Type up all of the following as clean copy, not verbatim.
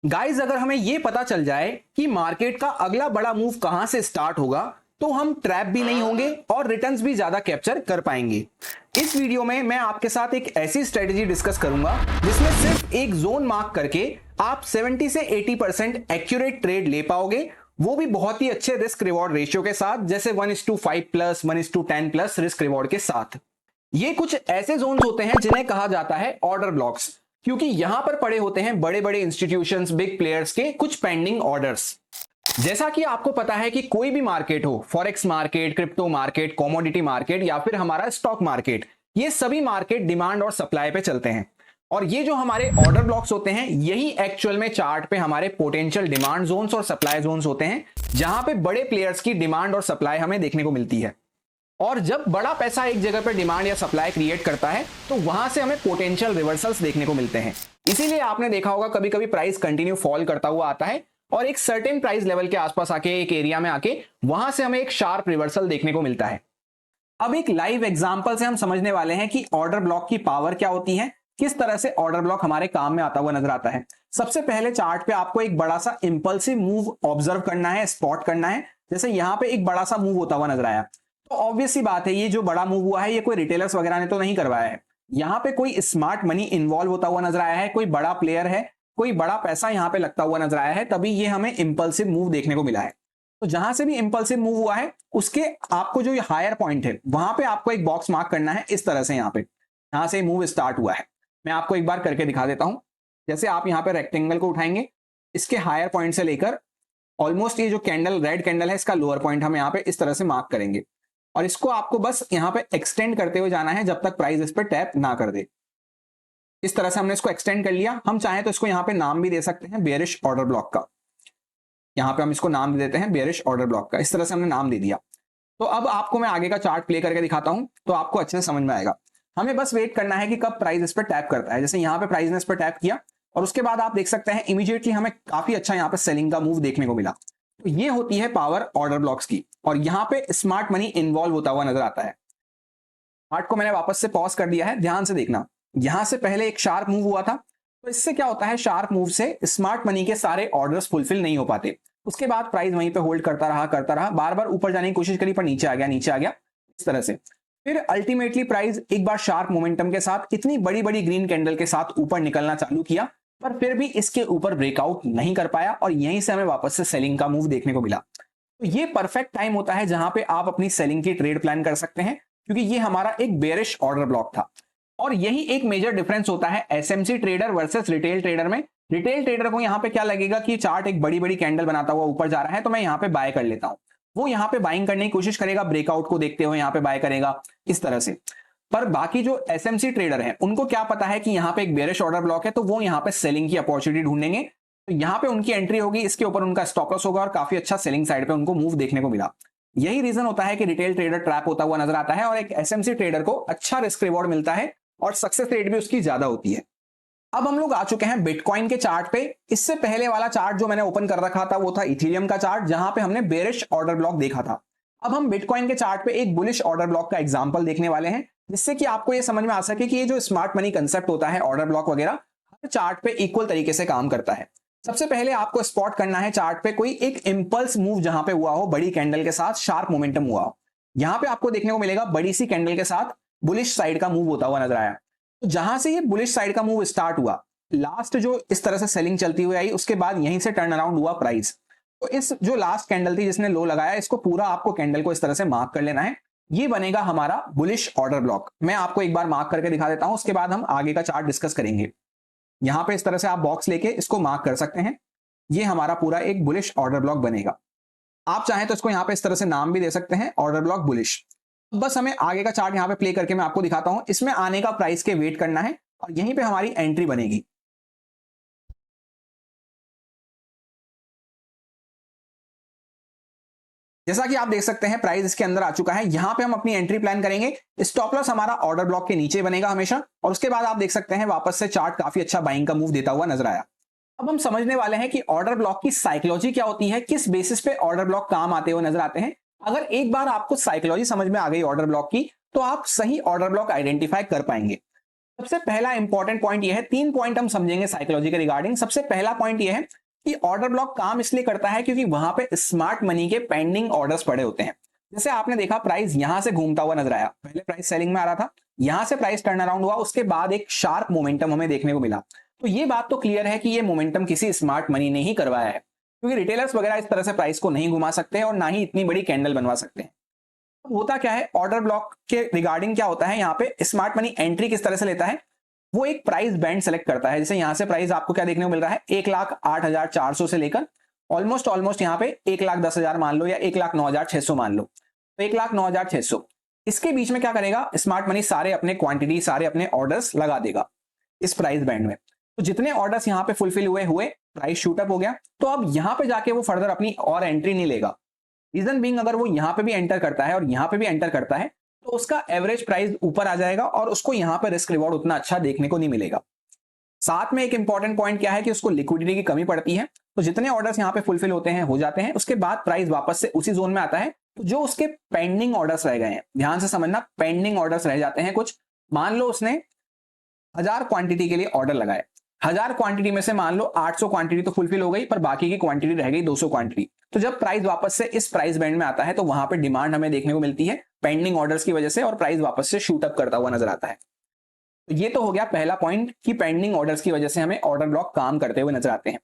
Guys, अगर हमें यह पता चल जाए कि मार्केट का अगला बड़ा मूव कहां से स्टार्ट होगा तो हम ट्रैप भी नहीं होंगे और रिटर्न्स भी ज्यादा कैप्चर कर पाएंगे। इस वीडियो में मैं आपके साथ एक ऐसी स्ट्रेटेजी डिस्कस करूंगा जिसमें सिर्फ एक जोन मार्क करके आप 70 से 80% एक्यूरेट ट्रेड ले पाओगे, वो भी बहुत ही अच्छे रिस्क रिवॉर्ड रेशियो के साथ, जैसे 1:5 प्लस 1:10 प्लस रिस्क रिवॉर्ड के साथ। ये कुछ ऐसे जोन्स होते हैं जिन्हें कहा जाता है ऑर्डर ब्लॉक्स, क्योंकि यहां पर पड़े होते हैं बड़े बड़े इंस्टीट्यूशंस, बिग प्लेयर्स के कुछ पेंडिंग ऑर्डर्स। जैसा कि आपको पता है कि कोई भी मार्केट हो, forex market, crypto market, commodity market या फिर हमारा स्टॉक मार्केट, ये सभी मार्केट डिमांड और सप्लाई पे चलते हैं। और ये जो हमारे ऑर्डर ब्लॉक्स होते हैं यही एक्चुअल में चार्ट पे हमारे पोटेंशियल डिमांड जोन्स और सप्लाई जोन्स होते हैं, जहां पे बड़े प्लेयर्स की डिमांड और सप्लाई हमें देखने को मिलती है। और जब बड़ा पैसा एक जगह पर डिमांड या सप्लाई क्रिएट करता है तो वहां से हमें पोटेंशियल रिवर्सल्स देखने को मिलते हैं। इसीलिए आपने देखा होगा कभी कभी प्राइस कंटिन्यू फॉल करता हुआ आता है और एक सर्टेन प्राइस लेवल के आसपास आके, एक एरिया में आके, वहां से हमें एक शार्प रिवर्सल देखने को मिलता है। अब एक लाइव एग्जांपल से हम समझने वाले हैं कि ऑर्डर ब्लॉक की पावर क्या होती है, किस तरह से ऑर्डर ब्लॉक हमारे काम में आता हुआ नजर आता है। सबसे पहले चार्ट पे आपको एक बड़ा सा इंपल्सिव मूव ऑब्जर्व करना है, स्पॉट करना है। जैसे यहां पे एक बड़ा सा मूव होता हुआ नजर आया, तो ऑब्वियस सी बात है ये जो बड़ा मूव हुआ है ये कोई रिटेलर्स वगैरह ने तो नहीं करवाया है। यहां पे कोई स्मार्ट मनी इन्वॉल्व होता हुआ नजर आया है, कोई बड़ा प्लेयर है, कोई बड़ा पैसा यहां पे लगता हुआ नजर आया है, तभी ये हमें इंपल्सिव मूव देखने को मिला है। तो जहां से भी इंपल्सिव मूव हुआ है उसके आपको जो हायर पॉइंट है वहां पे आपको एक बॉक्स मार्क करना है इस तरह से। यहां से मूव स्टार्ट हुआ है, मैं आपको एक बार करके दिखा देता हूं। जैसे आप यहां पे रेक्टेंगल को उठाएंगे, इसके हायर पॉइंट से लेकर ऑलमोस्ट ये जो कैंडल, रेड कैंडल है, इसका लोअर पॉइंट हम यहाँ पे इस तरह से मार्क करेंगे और इसको आपको बस यहाँ पे एक्सटेंड करते हुए जाना है जब तक प्राइस इस पर टैप ना कर दे। इस तरह से हमने इसको एक्सटेंड कर लिया। हम चाहें तो इसको यहाँ पे नाम भी दे सकते हैं बेयरिश ऑर्डर ब्लॉक का। यहाँ पे हम इसको नाम दे देते हैं बेयरिश ऑर्डर ब्लॉक का। इस तरह से हमने नाम दे दिया। तो अब आपको मैं आगे का चार्ट प्ले करके दिखाता हूं तो आपको अच्छे से समझ में आएगा। हमें बस वेट करना है कि कब प्राइस इस पर टैप करता है। जैसे यहाँ पे प्राइस ने इस पर टैप किया और उसके बाद आप देख सकते हैं इमीडिएटली हमें काफी अच्छा यहाँ पे सेलिंग का मूव देखने को मिला। तो ये होती है पावर ऑर्डर ब्लॉक्स की और यहाँ पे स्मार्ट मनी इन्वॉल्व होता हुआ नजर आता है। चार्ट को मैंने वापस से पॉज कर दिया है, ध्यान से देखना। यहां से पहले एक शार्प मूव हुआ था, तो इससे क्या होता है, शार्प मूव से स्मार्ट मनी के सारे ऑर्डर्स फुलफिल नहीं हो पाते। उसके बाद प्राइस वहीं पे होल्ड करता रहा, बार बार ऊपर जाने की कोशिश करी पर नीचे आ गया इस तरह से। फिर अल्टीमेटली प्राइस एक बार शार्प मोमेंटम के साथ इतनी बड़ी बड़ी ग्रीन कैंडल के साथ ऊपर निकलना चालू किया, पर फिर भी इसके ऊपर ब्रेकआउट नहीं कर पाया और यहीं से हमें वापस से सेलिंग का मूव देखने को मिला। तो ये परफेक्ट टाइम होता है जहां पे आप अपनी सेलिंग की ट्रेड प्लान कर सकते हैं, क्योंकि ये हमारा एक बेयरिश ऑर्डर ब्लॉक था। और यही एक मेजर डिफरेंस होता है SMC trader versus retail trader में। रिटेल ट्रेडर को यहां पे क्या लगेगा कि चार्ट एक बड़ी बड़ी कैंडल बनाता हुआ ऊपर जा रहा है तो मैं यहां पे बाय कर लेता हूं। वो यहां पे बाइंग करने की कोशिश करेगा, ब्रेकआउट को देखते हुए यहां पे बाय करेगा इस तरह से। पर बाकी जो एसएमसी ट्रेडर हैं उनको क्या पता है कि यहां पे एक बेयरिश ऑर्डर ब्लॉक है, तो वो यहां पे सेलिंग की अपॉर्चुनिटी ढूंढेंगे। तो यहां पे उनकी एंट्री होगी, इसके ऊपर उनका स्टॉप लॉस होगा और काफी अच्छा सेलिंग साइड पे उनको मूव देखने को मिला। यही रीजन होता है कि रिटेल ट्रेडर ट्रैप होता हुआ नजर आता है और एक एसएमसी ट्रेडर को अच्छा रिस्क रिवॉर्ड मिलता है और सक्सेस रेट भी उसकी ज्यादा होती है। अब हम लोग आ चुके हैं बिटकॉइन के चार्ट पे। इससे पहले वाला चार्ट जो मैंने ओपन कर रखा था वो था इथेरियम का चार्ट, जहां पे हमने बेरिश ऑर्डर ब्लॉक देखा था। अब हम बिटकॉइन के चार्ट पे एक बुलिश ऑर्डर ब्लॉक का एग्जांपल देखने वाले हैं, जिससे कि आपको ये समझ में आ सके कि ये जो स्मार्ट मनी कंसेप्ट होता है, ऑर्डर ब्लॉक वगैरह, हर चार्ट पे इक्वल तरीके से काम करता है। सबसे पहले आपको स्पॉट करना है चार्ट पे कोई एक इंपल्स मूव जहां पे हुआ हो, बड़ी कैंडल के साथ शार्प मोमेंटम हुआ हो। यहां पे आपको देखने को मिलेगा बड़ी सी कैंडल के साथ बुलिश साइड का मूव होता हुआ नजर आया। तो जहां से ये बुलिश साइड का मूव स्टार्ट हुआ, लास्ट जो इस तरह से सेलिंग चलती हुई आई, उसके बाद यहीं से टर्न अराउंड हुआ प्राइस। तो इस जो लास्ट कैंडल थी जिसने लो लगाया, इसको पूरा आपको कैंडल को इस तरह से मार्क कर लेना है। ये बनेगा हमारा बुलिश ऑर्डर ब्लॉक। मैं आपको एक बार मार्क करके दिखा देता हूं, उसके बाद हम आगे का चार्ट डिस्कस करेंगे। यहां पे इस तरह से आप बॉक्स लेके इसको मार्क कर सकते हैं। ये हमारा पूरा एक बुलिश ऑर्डर ब्लॉक बनेगा। आप चाहें तो इसको यहां पे इस तरह से नाम भी दे सकते हैं, ऑर्डर ब्लॉक बुलिश। बस हमें आगे का चार्ट यहां पे प्ले करके मैं आपको दिखाता हूं। इसमें आने का प्राइस के वेट करना है और यहीं पे हमारी एंट्री बनेगी। जैसा कि आप देख सकते हैं प्राइस इसके अंदर आ चुका है। यहां पे हम अपनी एंट्री प्लान करेंगे। स्टॉप लॉस हमारा ऑर्डर ब्लॉक के नीचे बनेगा हमेशा, और उसके बाद आप देख सकते हैं वापस से चार्ट काफी अच्छा बाइंग का मूव देता हुआ नजर आया। अब हम समझने वाले हैं कि ऑर्डर ब्लॉक की साइकोलॉजी क्या होती है, किस बेसिस पे ऑर्डर ब्लॉक काम आते हुए नजर आते हैं। अगर एक बार आपको साइकोलॉजी समझ में आ गई ऑर्डर ब्लॉक की, तो आप सही ऑर्डर ब्लॉक आइडेंटिफाई कर पाएंगे। सबसे पहला इंपॉर्टेंट पॉइंट यह है, 3 पॉइंट हम समझेंगे साइकोलॉजी के रिगार्डिंग। सबसे पहला पॉइंट यह है कि ऑर्डर ब्लॉक काम इसलिए करता है क्योंकि वहां पे स्मार्ट मनी के पेंडिंग ऑर्डर्स पड़े होते हैं। जैसे आपने देखा प्राइस यहां से घूमता हुआ नजर आया, पहले प्राइस सेलिंग में आ रहा था, यहां से प्राइस टर्न अराउंड हुआ, उसके बाद एक शार्प मोमेंटम हमें देखने को मिला। तो ये बात तो क्लियर है कि ये मोमेंटम किसी स्मार्ट मनी ने ही करवाया है, क्योंकि रिटेलर्स वगैरह इस तरह से प्राइस को नहीं घुमा सकते और ना ही इतनी बड़ी कैंडल बनवा सकते हैं। अब होता क्या है, ऑर्डर ब्लॉक के रिगार्डिंग क्या होता है, यहाँ पे स्मार्ट मनी एंट्री किस तरह से लेता है, वो एक प्राइस बैंड सेलेक्ट करता है। जैसे यहां से प्राइस आपको क्या देखने को मिल रहा है, 1,08,400 से लेकर ऑलमोस्ट यहाँ पे 1,10,000 मान लो, या 1,09,600 मान लो, तो 1,09,600 इसके बीच में क्या करेगा स्मार्ट मनी, सारे अपने क्वांटिटी, सारे अपने ऑर्डर्स लगा देगा इस प्राइस बैंड में। तो जितने ऑर्डर्स यहाँ पे फुलफिल हुए प्राइस शूटअप हो गया। तो अब यहाँ पे जाके वो फर्दर अपनी और एंट्री नहीं लेगा। रीजन बीइंग, अगर वो यहाँ पे भी एंटर करता है और यहाँ पे भी एंटर करता है तो उसका एवरेज प्राइस ऊपर आ जाएगा और उसको यहाँ पे रिस्क रिवॉर्ड उतना अच्छा देखने को नहीं मिलेगा। साथ में एक इंपॉर्टेंट पॉइंट क्या है कि उसको लिक्विडिटी की कमी पड़ती है। तो जितने ऑर्डर्स यहाँ पे फुलफिल होते हैं, हो जाते हैं, उसके बाद प्राइस वापस से उसी जोन में आता है। तो जो उसके पेंडिंग ऑर्डर्स रह गए हैं, ध्यान से समझना, पेंडिंग ऑर्डर्स रह जाते हैं कुछ। मान लो उसने 1000 क्वांटिटी के लिए ऑर्डर लगाए, 1000 क्वांटिटी में से मान लो 800 क्वांटिटी तो फुलफिल हो गई, पर बाकी की क्वांटिटी रह गई 200 क्वांटिटी। तो जब प्राइस वापस से इस प्राइस बैंड में आता है तो वहां पे डिमांड हमें देखने को मिलती है पेंडिंग ऑर्डर्स की वजह से, और प्राइस वापस से शूट अप करता हुआ नजर आता है। तो ये तो हो गया पहला पॉइंट कि पेंडिंग ऑर्डर्स की वजह से हमें ऑर्डर ब्लॉक काम करते हुए नजर आते हैं।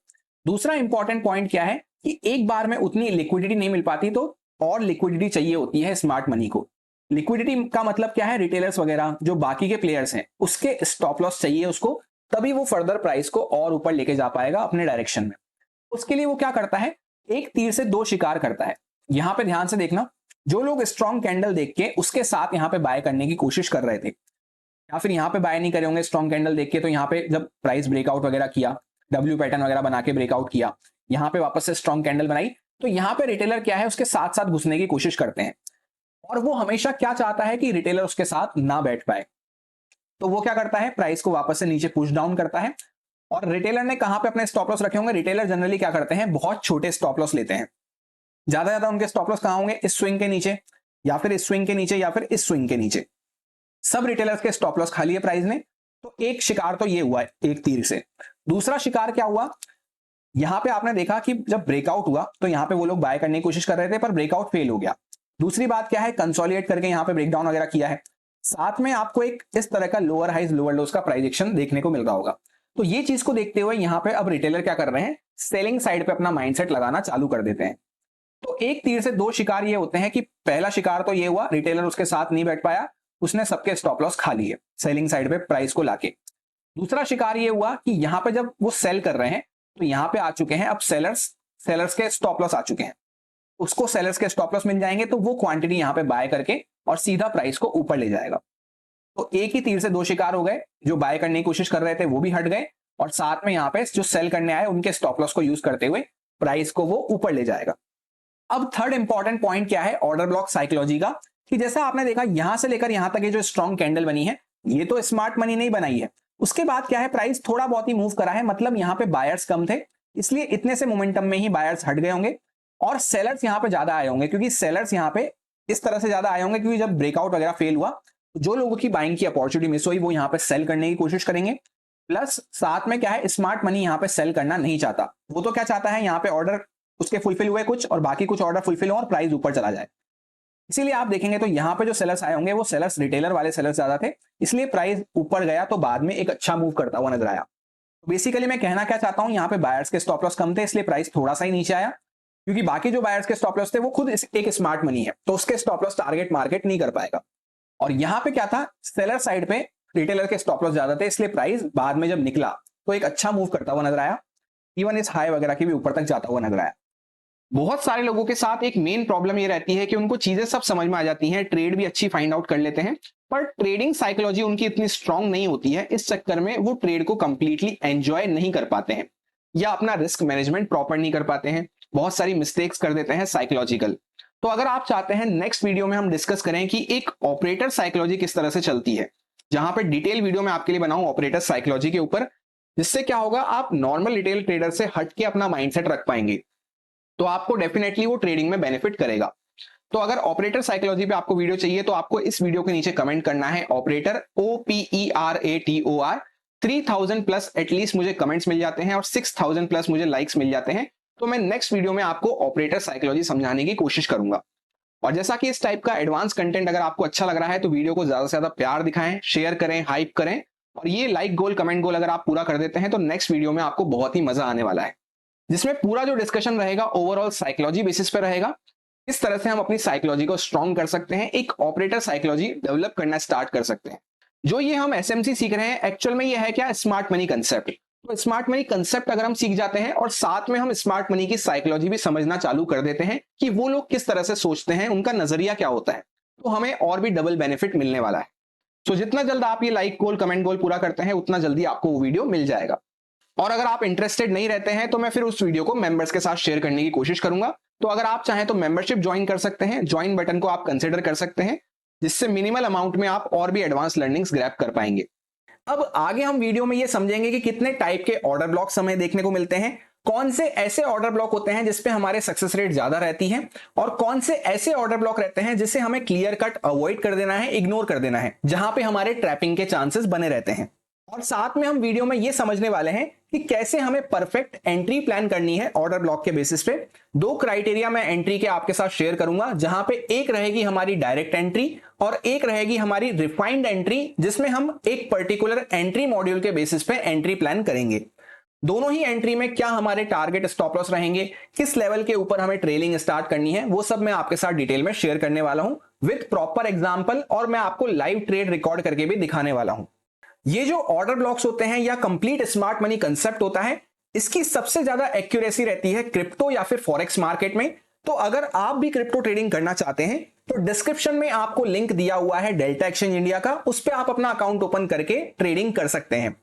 दूसरा इंपॉर्टेंट पॉइंट क्या है कि एक बार में उतनी लिक्विडिटी नहीं मिल पाती, तो और लिक्विडिटी चाहिए होती है स्मार्ट मनी को। लिक्विडिटी का मतलब क्या है, रिटेलर्स वगैरह जो बाकी के प्लेयर्स हैं उसके स्टॉप लॉस चाहिए उसको, तभी वो फर्दर प्राइस को और ऊपर लेके जा पाएगा अपने डायरेक्शन में। उसके लिए वो क्या करता है, एक तीर से दो शिकार करता है। यहां पे ध्यान से देखना, जो लोग स्ट्रॉन्ग कैंडल देख के उसके साथ यहां पे बाय करने की कोशिश कर रहे थे, या फिर यहां पे बाय नहीं करे होंगे स्ट्रॉन्ग कैंडल देख के, तो यहां पे जब प्राइस ब्रेकआउट वगैरह किया, डब्ल्यू पैटर्न वगैरह बना के ब्रेकआउट किया, यहां पे वापस से स्ट्रॉन्ग कैंडल बनाई, तो यहां पे रिटेलर क्या है, उसके साथ साथ घुसने की कोशिश करते हैं। और वो हमेशा क्या चाहता है कि रिटेलर उसके साथ ना बैठ पाए। तो वो क्या करता है, प्राइस को वापस से नीचे पुश डाउन करता है। और रिटेलर ने कहां पे अपने स्टॉप लॉस रखे होंगे, रिटेलर जनरली क्या करते हैं, बहुत छोटे स्टॉप लॉस लेते हैं। ज्यादा उनके स्टॉप लॉस कहां होंगे, इस स्विंग के नीचे, या फिर इस स्विंग के नीचे, या फिर इस स्विंग के नीचे। सब रिटेलर्स के स्टॉप लॉस खाली है प्राइस ने। तो एक शिकार तो ये हुआ है एक तीर से। दूसरा शिकार क्या हुआ, यहां पे आपने देखा कि जब ब्रेकआउट हुआ तो यहां पे वो लोग बाय करने की कोशिश कर रहे थे, पर ब्रेकआउट फेल हो गया। दूसरी बात क्या है, कंसोलिडेट करके यहां पे ब्रेकडाउन वगैरह किया है। साथ में आपको एक इस तरह का लोअर हाइज लोअर लोस का प्राइस एक्शन देखने को मिल रहा होगा। तो ये चीज को देखते हुए यहां पे अब रिटेलर क्या कर रहे हैं, सेलिंग साइड पे अपना माइंडसेट लगाना चालू कर देते हैं। तो एक तीर से दो शिकार ये होते हैं कि पहला शिकार तो ये हुआ, रिटेलर उसके साथ नहीं बैठ पाया, उसने सबके स्टॉप लॉस खा लिए सेलिंग साइड पे प्राइस को लाके। दूसरा शिकार ये हुआ कि यहां पे जब वो सेल कर रहे हैं तो यहां पे आ चुके हैं अब सेलर्स के स्टॉप लॉस आ चुके हैं, उसको सेलर्स के स्टॉप लॉस मिल जाएंगे, तो वो क्वांटिटी यहां पे बाय करके और सीधा प्राइस को ऊपर ले जाएगा। तो एक ही तीर से दो शिकार हो गए, जो बाय करने की कोशिश कर रहे थे वो भी हट गए, और साथ में यहां पे जो सेल करने आए उनके स्टॉप लॉस को यूज करते हुए प्राइस को वो ऊपर ले जाएगा। अब थर्ड इंपॉर्टेंट पॉइंट क्या है ऑर्डर ब्लॉक साइकोलॉजी का, कि जैसा आपने देखा यहां से लेकर यहां तक ये जो स्ट्रॉन्ग कैंडल बनी है, ये तो स्मार्ट मनी नहीं बनाई है। उसके बाद क्या है, प्राइस थोड़ा बहुत ही मूव करा है, मतलब यहां पे बायर्स कम थे, इसलिए इतने से मोमेंटम में ही बायर्स हट गए होंगे, और सेलर्स यहां पे ज्यादा आए होंगे, क्योंकि सेलर्स यहां पे इस तरह से ज्यादा आए होंगे क्योंकि जब ब्रेकआउट वगैरह फेल हुआ, जो लोगों की बाइंग की अपॉर्चुनिटी मिस हुई वो यहां पे सेल करने की कोशिश करेंगे। प्लस साथ में क्या है, स्मार्ट मनी यहां पे सेल करना नहीं चाहता। वो तो क्या चाहता है, यहां पे ऑर्डर उसके फुलफिल हुए कुछ और बाकी कुछ ऑर्डर फुलफिल हो और प्राइस ऊपर चला जाए। इसीलिए आप देखेंगे तो यहां पे जो सेलर्स आए होंगे वो सेलर्स रिटेलर वाले सेलर्स ज्यादा थे, इसलिए प्राइस ऊपर गया तो बाद में एक अच्छा मूव करता हुआ नजर आया। बेसिकली मैं कहना क्या चाहता हूं, यहां पे बायर्स के स्टॉप लॉस कम थे, इसलिए प्राइस थोड़ा सा ही नीचे आया, क्योंकि बाकी जो बायर्स के स्टॉप लॉस थे वो खुद एक स्मार्ट मनी है, तो उसके स्टॉप लॉस टारगेट मार्केट नहीं कर पाएगा। और यहां पे क्या था, सेलर साइड पे रिटेलर के स्टॉप लॉस ज्यादा थे, इसलिए प्राइस बाद में जब निकला तो एक अच्छा मूव करता हुआ नजर आया, इवन इस हाई वगैरह के भी ऊपर तक जाता हुआ नजर आया। बहुत सारे लोगों के साथ एक मेन प्रॉब्लम ये रहती है कि उनको चीजें सब समझ में आ जाती हैं, ट्रेड भी अच्छी फाइंड आउट कर लेते हैं, पर ट्रेडिंग साइकोलॉजी उनकी इतनी स्ट्रांग नहीं होती है, इस चक्कर में वो ट्रेड को कंप्लीटली एंजॉय नहीं कर पाते हैं, या अपना रिस्क मैनेजमेंट प्रॉपर नहीं कर पाते हैं, बहुत सारी मिस्टेक्स कर देते हैं साइकोलॉजिकल। तो अगर आप चाहते हैं नेक्स्ट वीडियो में हम डिस्कस करें कि एक ऑपरेटर साइकोलॉजी किस तरह से चलती है, जहां पे डिटेल वीडियो मैं आपके लिए बनाऊं ऑपरेटर साइकोलॉजी के ऊपर, जिससे क्या होगा, आप नॉर्मल रिटेल ट्रेडर से हट के अपना माइंडसेट रख पाएंगे, तो आपको डेफिनेटली वो ट्रेडिंग में बेनिफिट करेगा। तो अगर ऑपरेटर साइकोलॉजी पे आपको वीडियो चाहिए तो आपको इस वीडियो के नीचे कमेंट करना है ऑपरेटर, OPERATOR। 3000 प्लस एटलीस्ट मुझे कमेंट्स मिल जाते हैं और 6000 प्लस मुझे लाइक्स मिल जाते हैं, तो मैं नेक्स्ट वीडियो में आपको ऑपरेटर साइकोलॉजी समझाने की कोशिश करूंगा। और जैसा कि इस टाइप का एडवांस कंटेंट अगर आपको अच्छा लग रहा है तो वीडियो को ज्यादा से ज्यादा प्यार दिखाएं, शेयर करें, हाइप करें, और ये लाइक गोल, कमेंट गोल अगर आप पूरा कर देते हैं तो नेक्स्ट वीडियो में आपको बहुत ही मजा आने वाला है, जिसमें पूरा जो डिस्कशन रहेगा ओवरऑल साइकोलॉजी बेसिस पे रहेगा। इस तरह से हम अपनी साइकोलॉजी को स्ट्रॉन्ग कर सकते हैं, एक ऑपरेटर साइकोलॉजी डेवलप करना स्टार्ट कर सकते हैं। जो ये हम एसएमसी सीख रहे हैं एक्चुअल में ये है क्या, स्मार्ट मनी कंसेप्ट। तो स्मार्ट मनी कंसेप्ट अगर हम सीख जाते हैं और साथ में हम स्मार्ट मनी की साइकोलॉजी भी समझना चालू कर देते हैं कि वो लोग किस तरह से सोचते हैं, उनका नजरिया क्या होता है, तो हमें और भी डबल बेनिफिट मिलने वाला है। तो जितना जल्द आप ये लाइक गोल, कमेंट गोल पूरा करते हैं उतना जल्दी आपको वो वीडियो मिल जाएगा। और अगर आप इंटरेस्टेड नहीं रहते हैं तो मैं फिर उस वीडियो को मेंबर्स के साथ शेयर करने की कोशिश करूंगा। तो अगर आप चाहें तो मेंबरशिप ज्वाइन कर सकते हैं, ज्वाइन बटन को आप कंसिडर कर सकते हैं, जिससे मिनिमल अमाउंट में आप और भी एडवांस लर्निंग्स ग्रैब कर पाएंगे। अब आगे हम वीडियो में ये समझेंगे कि कितने टाइप के ऑर्डर ब्लॉक्स हमें देखने को मिलते हैं, कौन से ऐसे ऑर्डर ब्लॉक होते हैं जिसपे हमारे सक्सेस रेट ज्यादा रहती है, और कौन से ऐसे ऑर्डर ब्लॉक रहते हैं जिसे हमें क्लियर कट अवॉइड कर देना है, इग्नोर कर देना है, जहां पे हमारे ट्रैपिंग के चांसेस बने रहते हैं। और साथ में हम वीडियो में ये समझने वाले हैं कि कैसे हमें परफेक्ट एंट्री प्लान करनी है ऑर्डर ब्लॉक के बेसिस पे। 2 क्राइटेरिया मैं एंट्री के आपके साथ शेयर करूंगा, जहां पे एक रहेगी हमारी डायरेक्ट एंट्री और एक रहेगी हमारी रिफाइंड एंट्री, जिसमें हम एक पर्टिकुलर एंट्री मॉड्यूल के बेसिस पे एंट्री प्लान करेंगे। दोनों ही एंट्री में क्या हमारे टारगेट स्टॉप लॉस रहेंगे, किस लेवल के ऊपर हमें ट्रेलिंग स्टार्ट करनी है, वो सब मैं आपके साथ डिटेल में शेयर करने वाला हूं विद प्रॉपर एग्जांपल, और मैं आपको लाइव ट्रेड रिकॉर्ड करके भी दिखाने वाला हूं। ये जो ऑर्डर ब्लॉक्स होते हैं या कंप्लीट स्मार्ट मनी कंसेप्ट होता है, इसकी सबसे ज्यादा एक्यूरेसी रहती है क्रिप्टो या फिर फॉरेक्स मार्केट में। तो अगर आप भी क्रिप्टो ट्रेडिंग करना चाहते हैं तो डिस्क्रिप्शन में आपको लिंक दिया हुआ है डेल्टा एक्सचेंज इंडिया का, उस पर आप अपना अकाउंट ओपन करके ट्रेडिंग कर सकते हैं।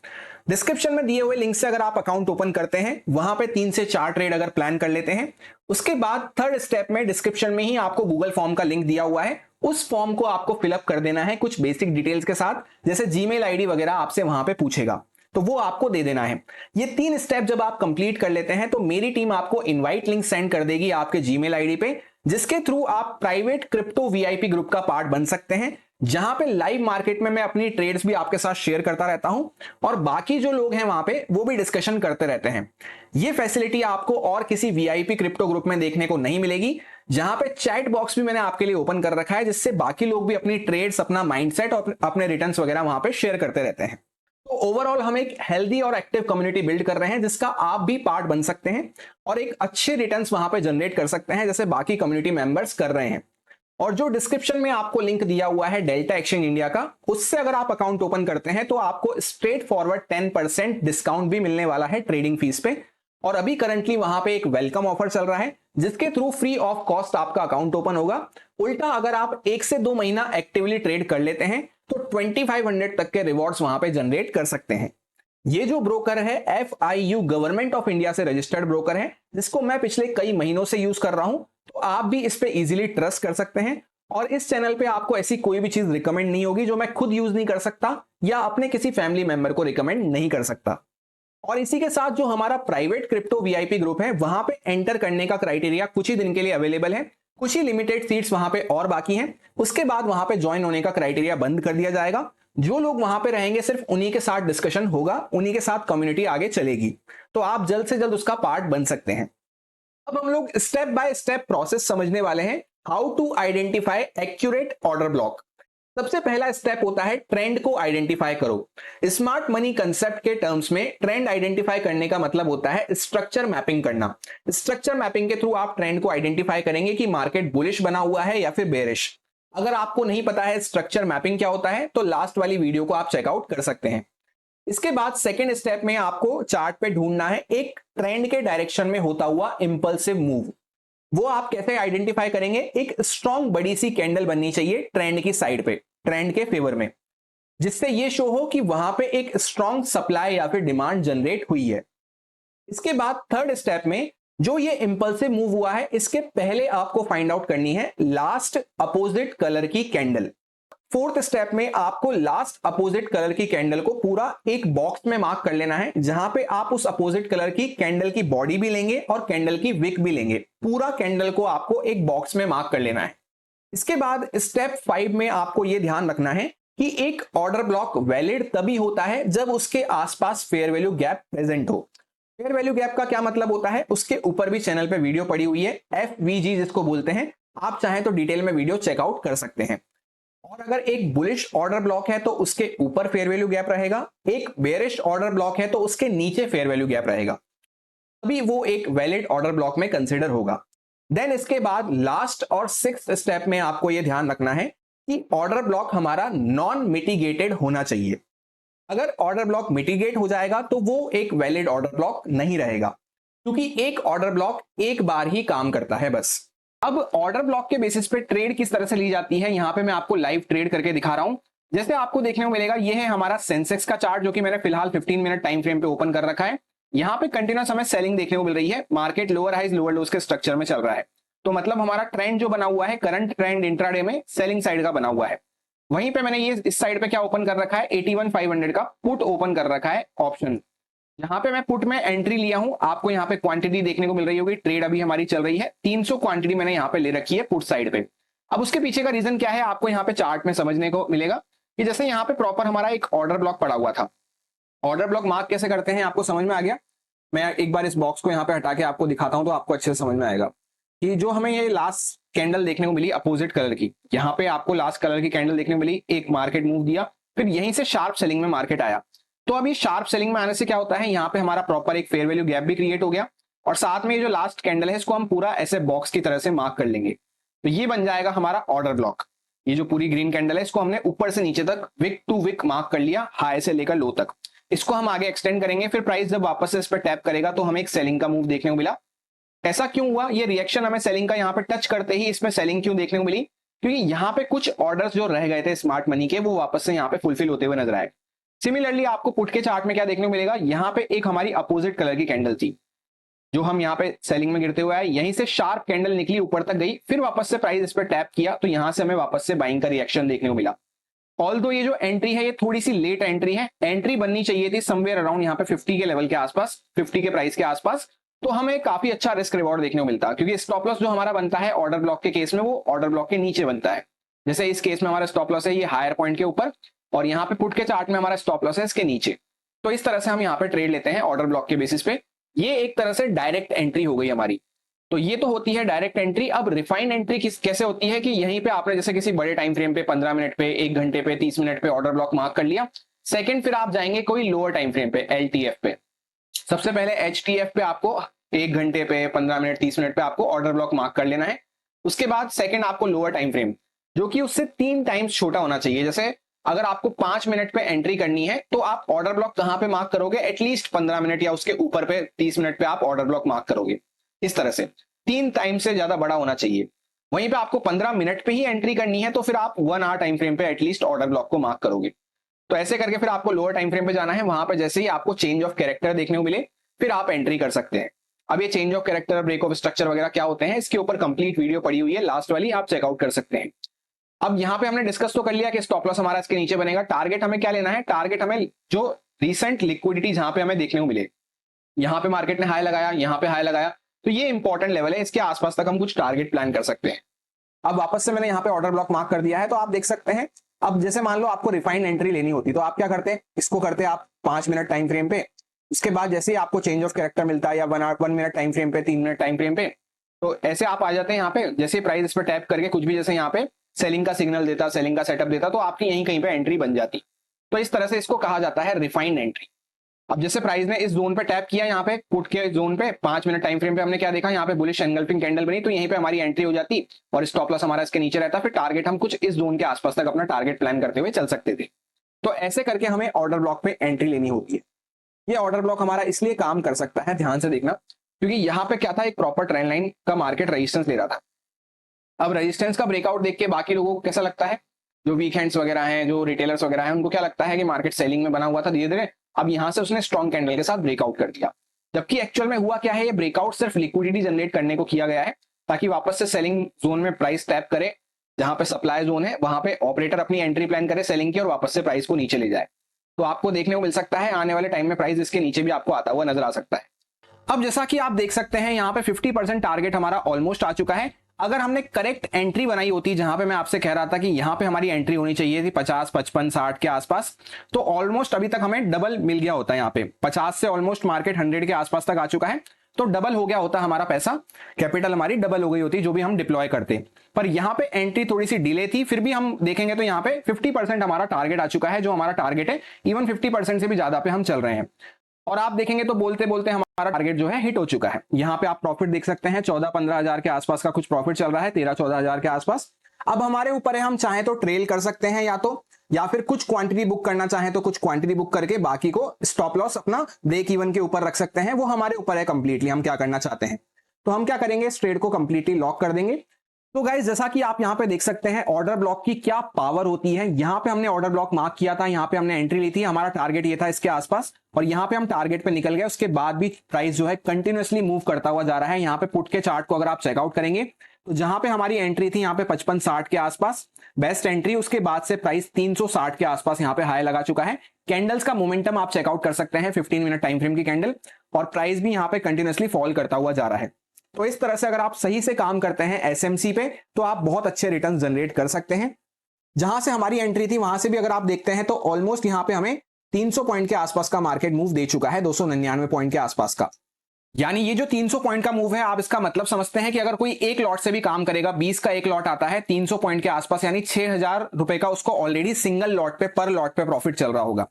डिस्क्रिप्शन में दिए हुए लिंक से अगर आप अकाउंट ओपन करते हैं, वहां पे 3 से 4 ट्रेड अगर प्लान कर लेते हैं, उसके बाद थर्ड स्टेप में डिस्क्रिप्शन में ही आपको गूगल फॉर्म का लिंक दिया हुआ है, उस फॉर्म को आपको फिलअप कर देना है कुछ बेसिक डिटेल्स के साथ, जैसे जीमेल आईडी वगैरह आपसे वहां पे पूछेगा, तो वो आपको दे देना है। ये 3 स्टेप जब आप कंप्लीट कर लेते हैं तो मेरी टीम आपको इनवाइट लिंक सेंड कर देगी आपके जीमेल आईडी पे, जिसके थ्रू आप प्राइवेट क्रिप्टो वीआईपी ग्रुप का पार्ट बन सकते हैं, जहां पे लाइव मार्केट में मैं अपनी ट्रेड्स भी आपके साथ शेयर करता रहता हूं और बाकी जो लोग हैं वहां पे वो भी डिस्कशन करते रहते हैं। ये फैसिलिटी आपको और किसी वीआईपी क्रिप्टो ग्रुप में देखने को नहीं मिलेगी, जहां पे चैट बॉक्स भी मैंने आपके लिए ओपन कर रखा है, जिससे बाकी लोग भी अपनी ट्रेड्स, अपना माइंडसेट और अपने रिटर्न्स वगैरह वहां पे शेयर करते रहते हैं। तो ओवरऑल हम एक हेल्दी और एक्टिव कम्युनिटी बिल्ड कर रहे हैं, जिसका आप भी पार्ट बन सकते हैं और एक अच्छे रिटर्न्स वहां पे जनरेट कर सकते हैं, जैसे बाकी कम्युनिटी मेंबर्स कर रहे हैं। और जो डिस्क्रिप्शन में आपको लिंक दिया हुआ है डेल्टा एक्सचेंज इंडिया का, उससे अगर आप अकाउंट ओपन करते हैं तो आपको स्ट्रेट फॉरवर्ड 10% डिस्काउंट भी मिलने वाला है ट्रेडिंग फीस पे। और अभी करंटली वहां पे एक वेलकम ऑफर चल रहा है, जिसके थ्रू फ्री ऑफ कॉस्ट आपका अकाउंट ओपन होगा। उल्टा अगर आप 1 से 2 महीना एक्टिवली ट्रेड कर लेते हैं तो 2500 तक के रिवॉर्ड्स वहां पे जनरेट कर सकते हैं। ये जो ब्रोकर है FIU गवर्नमेंट ऑफ इंडिया से रजिस्टर्ड ब्रोकर है, जिसको मैं पिछले कई महीनों से यूज कर रहा हूं, तो आप भी इस पे इजीली ट्रस्ट कर सकते हैं। और इस चैनल पे आपको ऐसी कोई भी चीज रिकमेंड नहीं होगी जो मैं खुद यूज नहीं कर सकता या अपने किसी फैमिली मेंबर को रिकमेंड नहीं कर सकता। और इसी के साथ जो हमारा प्राइवेट क्रिप्टो वीआईपी ग्रुप है, वहां पे एंटर करने का क्राइटेरिया कुछ ही दिन के लिए अवेलेबल है, कुछ ही लिमिटेड सीट्स वहां पे और बाकी हैं। उसके बाद वहां पे ज्वाइन होने का क्राइटेरिया बंद कर दिया जाएगा। जो लोग वहां पे रहेंगे सिर्फ उन्हीं के साथ डिस्कशन होगा, उन्हीं के साथ कम्युनिटी आगे चलेगी, तो आप जल्द से जल्द उसका पार्ट बन सकते हैं। अब हम लोग स्टेप बाय स्टेप प्रोसेस समझने वाले हैं, how to identify accurate order block. सबसे पहला स्टेप होता है ट्रेंड को आइडेंटिफाई करो। स्मार्ट मनी कंसेप्ट के टर्म्स में ट्रेंड आइडेंटिफाई करने का मतलब होता है स्ट्रक्चर मैपिंग करना। स्ट्रक्चर मैपिंग के थ्रू आप ट्रेंड को आइडेंटिफाई करेंगे कि मार्केट बुलिश बना हुआ है या फिर बेरिश। अगर आपको नहीं पता है स्ट्रक्चर मैपिंग क्या होता है तो लास्ट वाली वीडियो को आप चेकआउट कर सकते हैं। इसके बाद सेकेंड स्टेप में आपको चार्ट पे ढूंढना है एक ट्रेंड के डायरेक्शन में होता हुआ इंपल्सिव मूव। वो आप कैसे आइडेंटिफाई करेंगे, एक स्ट्रॉन्ग बड़ी सी कैंडल बननी चाहिए ट्रेंड की साइड पे, ट्रेंड के फेवर में, जिससे ये शो हो कि वहां पे एक स्ट्रॉन्ग सप्लाई या फिर डिमांड जनरेट हुई है। इसके बाद थर्ड स्टेप में जो ये इंपल्सिव मूव हुआ है, इसके पहले आपको फाइंड आउट करनी है लास्ट अपोजिट कलर की कैंडल। फोर्थ स्टेप में आपको लास्ट अपोजिट कलर की कैंडल को पूरा एक बॉक्स में मार्क कर लेना है, जहां पे आप उस अपोजिट कलर की कैंडल की बॉडी भी लेंगे और कैंडल की विक भी लेंगे। पूरा कैंडल को आपको एक बॉक्स में मार्क कर लेना है। इसके बाद स्टेप 5 में आपको यह ध्यान रखना है कि एक ऑर्डर ब्लॉक वैलिड तभी होता है जब उसके आसपास फेयर वैल्यू गैप प्रेजेंट हो। फेयर वैल्यू गैप का क्या मतलब होता है, उसके ऊपर भी चैनल पे वीडियो पड़ी हुई है, FVG जिसको बोलते हैं, आप चाहें तो डिटेल में वीडियो चेकआउट कर सकते हैं। और अगर एक बुलिश ऑर्डर ब्लॉक है तो उसके ऊपर फेयर वैल्यू गैप रहेगा, एक बेरिश ऑर्डर ब्लॉक है तो उसके नीचे फेयर वैल्यू गैप रहेगा, तभी वो एक वैलिड ऑर्डर ब्लॉक में कंसीडर होगा। देन इसके बाद लास्ट और 6th स्टेप में आपको यह ध्यान रखना है कि ऑर्डर ब्लॉक हमारा नॉन मिटिगेटेड होना चाहिए। अगर ऑर्डर ब्लॉक मिटिगेट हो जाएगा तो वो एक वैलिड ऑर्डर ब्लॉक नहीं रहेगा, क्योंकि एक ऑर्डर ब्लॉक एक बार ही काम करता है बस। अब ऑर्डर ब्लॉक के बेसिस पे ट्रेड किस तरह से ली जाती है, यहां पे मैं आपको लाइव ट्रेड करके दिखा रहा हूं। जैसे आपको देखने को मिलेगा, यह है हमारा सेंसेक्स का चार्ट जो कि मैंने फिलहाल 15 मिनट टाइम फ्रेम पे ओपन कर रखा है। यहां पे कंटिन्यूस हमें सेलिंग देखने को मिल रही है, market lower highs lower lows के स्ट्रक्चर में चल रहा है। तो मतलब हमारा ट्रेंड जो बना हुआ है, करंट ट्रेंड इंट्राडे में सेलिंग साइड का बना हुआ है। वहीं पे मैंने ये इस साइड पे क्या ओपन कर रखा है, 81,500 का पुट ओपन कर रखा है ऑप्शन। यहाँ पे मैं पुट में एंट्री लिया हूं, आपको यहाँ पे क्वांटिटी देखने को मिल रही होगी, ट्रेड अभी हमारी चल रही है 300 क्वांटिटी मैंने यहाँ पे ले रखी है पुट साइड पे। अब उसके पीछे का रीजन क्या है आपको यहाँ पे चार्ट में समझने को मिलेगा कि जैसे यहाँ पे प्रॉपर हमारा एक ऑर्डर ब्लॉक पड़ा हुआ था। ऑर्डर ब्लॉक मार्क कैसे करते हैं आपको समझ में आ गया। मैं एक बार इस बॉक्स को यहाँ पे हटा के आपको दिखाता हूं तो आपको अच्छे से समझ में आएगा कि जो हमें ये लास्ट कैंडल देखने को मिली अपोजिट कलर की, यहाँ पे आपको लास्ट कलर की कैंडल देखने को मिली, एक मार्केट मूव दिया, फिर यहीं से शार्प सेलिंग में मार्केट आया। तो अभी शार्प सेलिंग में आने से क्या होता है, यहाँ पे हमारा प्रॉपर एक फेयर वैल्यू गैप भी क्रिएट हो गया, और साथ में ये जो लास्ट कैंडल है इसको हम पूरा ऐसे बॉक्स की तरह से मार्क कर लेंगे। तो ये बन जाएगा हमारा ऑर्डर ब्लॉक। ये जो पूरी ग्रीन कैंडल है इसको हमने ऊपर से नीचे तक विक टू विक मार्क कर लिया, हाई से लेकर लो तक। इसको हम आगे एक्सटेंड करेंगे, फिर प्राइस जब वापस से इस पर टैप करेगा तो हमें एक सेलिंग का मूव देखने को मिला। ऐसा क्यों हुआ, ये रिएक्शन हमें सेलिंग का यहाँ पे टच करते ही इसमें सेलिंग क्यों देखने को मिली, क्योंकि यहाँ पे कुछ ऑर्डर्स जो रह गए थे स्मार्ट मनी के वो वापस से यहाँ पे फुलफिल होते हुए नजर आए। सिमिलरली आपको पुट के चार्ट में क्या देखने को मिलेगा, यहाँ पे एक हमारी अपोजिट कलर की कैंडल थी जो हम यहाँ पे सेलिंग में गिरते हुए आए, यहीं से शार्प कैंडल निकली ऊपर तक गई, फिर वापस से प्राइस इस पर टैप किया तो यहाँ से हमें वापस से बाइंग का रिएक्शन देखने को मिला। ऑल्दो ये जो एंट्री है ये थोड़ी सी लेट एंट्री है, एंट्री बननी चाहिए थी समवेयर अराउंड यहाँ पे 50 के लेवल के आसपास, 50 के प्राइस के आसपास, तो हमें काफी अच्छा रिस्क रिवॉर्ड देखने को मिलता, क्योंकि स्टॉप लॉस जो हमारा बनता है ऑर्डर ब्लॉक के केस में वो ऑर्डर ब्लॉक के नीचे बनता है। जैसे इस केस में हमारा स्टॉप लॉस है ये हायर पॉइंट के ऊपर, और यहाँ पे पुट के चार्ट में हमारा स्टॉप लॉस है इसके नीचे। तो इस तरह से हम यहाँ पे ट्रेड लेते हैं ऑर्डर ब्लॉक के बेसिस पे। ये एक तरह से डायरेक्ट एंट्री हो गई हमारी। तो ये तो होती है डायरेक्ट एंट्री। अब रिफाइंड एंट्री कैसे होती है कि यहीं पे आपने जैसे किसी बड़े टाइम फ्रेम पे 15 मिनट पे, 1 घंटे पे, 30 मिनट पे ऑर्डर ब्लॉक मार्क कर लिया। सेकंड फिर आप जाएंगे कोई लोअर टाइम फ्रेम पे, LTF पे। सबसे पहले HTF पे आपको 1 घंटे पे, 15 मिनट, 30 मिनट पे आपको ऑर्डर ब्लॉक मार्क कर लेना है। उसके बाद सेकंड आपको लोअर टाइम फ्रेम जो कि उससे 3 टाइम्स छोटा होना चाहिए। जैसे अगर आपको 5 मिनट पे एंट्री करनी है तो आप ऑर्डर ब्लॉक कहां पे मार्क करोगे, एटलीस्ट 15 मिनट या उसके ऊपर पे 30 मिनट पे आप ऑर्डर ब्लॉक मार्क करोगे। इस तरह से 3 टाइम से ज्यादा बड़ा होना चाहिए। वहीं पे आपको 15 मिनट पे ही एंट्री करनी है तो फिर आप 1 आवर टाइम फ्रेम पे एटलीस्ट ऑर्डर ब्लॉक को मार्क करोगे। तो ऐसे करके फिर आपको लोअर टाइम फ्रेम पे जाना है, वहां पे जैसे ही आपको चेंज ऑफ कैरेक्टर देखने को मिले फिर आप एंट्री कर सकते हैं। अब ये change of character, break of structure वगैरह क्या होते हैं, इसके ऊपर कंप्लीट वीडियो पड़ी हुई है, लास्ट वाली आप चेकआउट कर सकते हैं। अब यहाँ पे हमने डिस्कस तो कर लिया कि स्टॉप लॉस हमारा इसके नीचे बनेगा। टारगेट हमें क्या लेना है, टारगेट हमें जो रिसेंट लिक्विडिटी जहां पे हमें देखने को मिले, यहाँ पे मार्केट ने हाई लगाया, यहाँ पे हाई लगाया, तो ये इंपॉर्टेंट लेवल है, इसके आसपास तक हम कुछ टारगेट प्लान कर सकते हैं। अब वापस से मैंने यहाँ पे ऑर्डर ब्लॉक मार्क कर दिया है, तो आप देख सकते हैं। अब जैसे मान लो आपको रिफाइंड एंट्री लेनी होती तो आप क्या करते, इसको करते आप 5 मिनट टाइम फ्रेम पे। उसके बाद जैसे ही आपको चेंज ऑफ कैरेक्टर मिलता है या 1 मिनट टाइम फ्रेम पे, 3 मिनट टाइम फ्रेम पे, तो ऐसे आप आ जाते हैं यहाँ पे। जैसे प्राइस इस पर टैप करके कुछ भी जैसे यहाँ पे सेलिंग का सिग्नल देता, सेलिंग का सेटअप देता, तो आपकी यहीं कहीं पे एंट्री बन जाती। तो इस तरह से इसको कहा जाता है रिफाइंड एंट्री। अब जैसे प्राइस ने इस जोन पे टैप किया, यहाँ पे पुट के जोन पे 5 मिनट टाइम फ्रेम पे हमने क्या देखा, यहाँ पे बुलिश एंगल्फिंग कैंडल बनी, तो यहीं पे हमारी एंट्री हो जाती और स्टॉप लॉस हमारा इसके नीचे रहता। फिर टारगेट हम कुछ इस जोन के आसपास तक अपना टारगेट प्लान करते हुए चल सकते थे। तो ऐसे करके हमें ऑर्डर ब्लॉक पे एंट्री लेनी होती है। ये ऑर्डर ब्लॉक हमारा इसलिए काम कर सकता है, ध्यान से देखना, क्योंकि यहाँ पे क्या था, एक प्रॉपर ट्रेंड लाइन का मार्केट रेजिस्टेंस ले रहा था। अब रेजिस्टेंस का ब्रेकआउट देख के बाकी लोगों को कैसा लगता है, जो वीकेंड्स वगैरह हैं, जो रिटेलर्स वगैरह हैं, उनको क्या लगता है कि मार्केट सेलिंग में बना हुआ था धीरे धीरे। अब यहां से उसने स्ट्रॉन्ग कैंडल के साथ ब्रेकआउट कर दिया, जबकि एक्चुअल में हुआ क्या है, ये ब्रेकआउट सिर्फ लिक्विडिटी जनरेट करने को किया गया है, ताकि वापस से सेलिंग जोन में प्राइस टैप करे, जहां पे सप्लाई जोन है वहां पे ऑपरेटर अपनी एंट्री प्लान करे सेलिंग की और वापस से प्राइस को नीचे ले जाए। तो आपको देखने को मिल सकता है आने वाले टाइम में प्राइस इसके नीचे भी आपको आता हुआ नजर आ सकता है। अब जैसा कि आप देख सकते हैं यहाँ पे 50% टारगेट हमारा ऑलमोस्ट आ चुका है। अगर हमने करेक्ट एंट्री बनाई होती, जहां पे मैं आपसे कह रहा था कि यहां पे हमारी एंट्री होनी चाहिए थी 50, 55, 60 के आसपास, तो ऑलमोस्ट अभी तक हमें डबल मिल गया होता है। यहाँ पे 50 से ऑलमोस्ट मार्केट 100 के आसपास तक आ चुका है, तो डबल हो गया होता हमारा पैसा, कैपिटल हमारी डबल हो गई होती जो भी हम डिप्लॉय करते। पर यहाँ पे एंट्री थोड़ी सी डिले थी, फिर भी हम देखेंगे तो यहाँ पे 50% हमारा टारगेट आ चुका है। जो हमारा टारगेट है इवन 50% से भी ज्यादा पे हम चल रहे हैं, और आप देखेंगे तो बोलते बोलते हमारा टारगेट जो है हिट हो चुका है। यहाँ पे आप प्रॉफिट देख सकते हैं, 14-15 हजार के आसपास का कुछ प्रॉफिट चल रहा है, 13-14 हजार के आसपास। अब हमारे ऊपर है, हम चाहे तो ट्रेल कर सकते हैं या फिर कुछ क्वांटिटी बुक करना चाहे तो कुछ क्वांटिटी बुक करके बाकी को स्टॉप लॉस अपना ब्रेक इवन के ऊपर रख सकते हैं। वो हमारे ऊपर है कंप्लीटली, हम क्या करना चाहते हैं। तो हम क्या करेंगे, इस ट्रेड को कंप्लीटली लॉक कर देंगे। तो गाइस जैसा कि आप यहां पे देख सकते हैं ऑर्डर ब्लॉक की क्या पावर होती है। यहां पे हमने ऑर्डर ब्लॉक मार्क किया था, यहां पे हमने एंट्री ली थी, हमारा टारगेट ये था इसके आसपास, और यहां पे हम टारगेट पे निकल गए। उसके बाद भी प्राइस जो है कंटिन्यूअसली मूव करता हुआ जा रहा है। यहां पे पुट के चार्ट को अगर आप चेकआउट करेंगे तो जहां पे हमारी एंट्री थी यहाँ पे 55-60 के आसपास बेस्ट एंट्री, उसके बाद से प्राइस 360 के आसपास यहाँ पे हाई लगा चुका है। कैंडल्स का मोमेंटम आप चेकआउट कर सकते हैं, 15 मिनट टाइम फ्रेम की कैंडल, और प्राइस भी यहाँ पे कंटिन्यूअसली फॉल करता हुआ जा रहा है। तो इस तरह से अगर आप सही से काम करते हैं एसएमसी पे तो आप बहुत अच्छे रिटर्न जनरेट कर सकते हैं। जहां से हमारी एंट्री थी वहां से भी अगर आप देखते हैं तो ऑलमोस्ट यहां पे हमें 300 पॉइंट के आसपास का मार्केट मूव दे चुका है, 299 पॉइंट के आसपास का। यानी ये जो 300 पॉइंट का मूव है, आप इसका मतलब समझते हैं कि अगर कोई एक लॉट से भी काम करेगा, 20 का एक लॉट आता है 300 पॉइंट के आसपास, यानी 6000 रुपए का उसको ऑलरेडी सिंगल लॉट पे पर लॉट पे प्रॉफिट चल रहा होगा।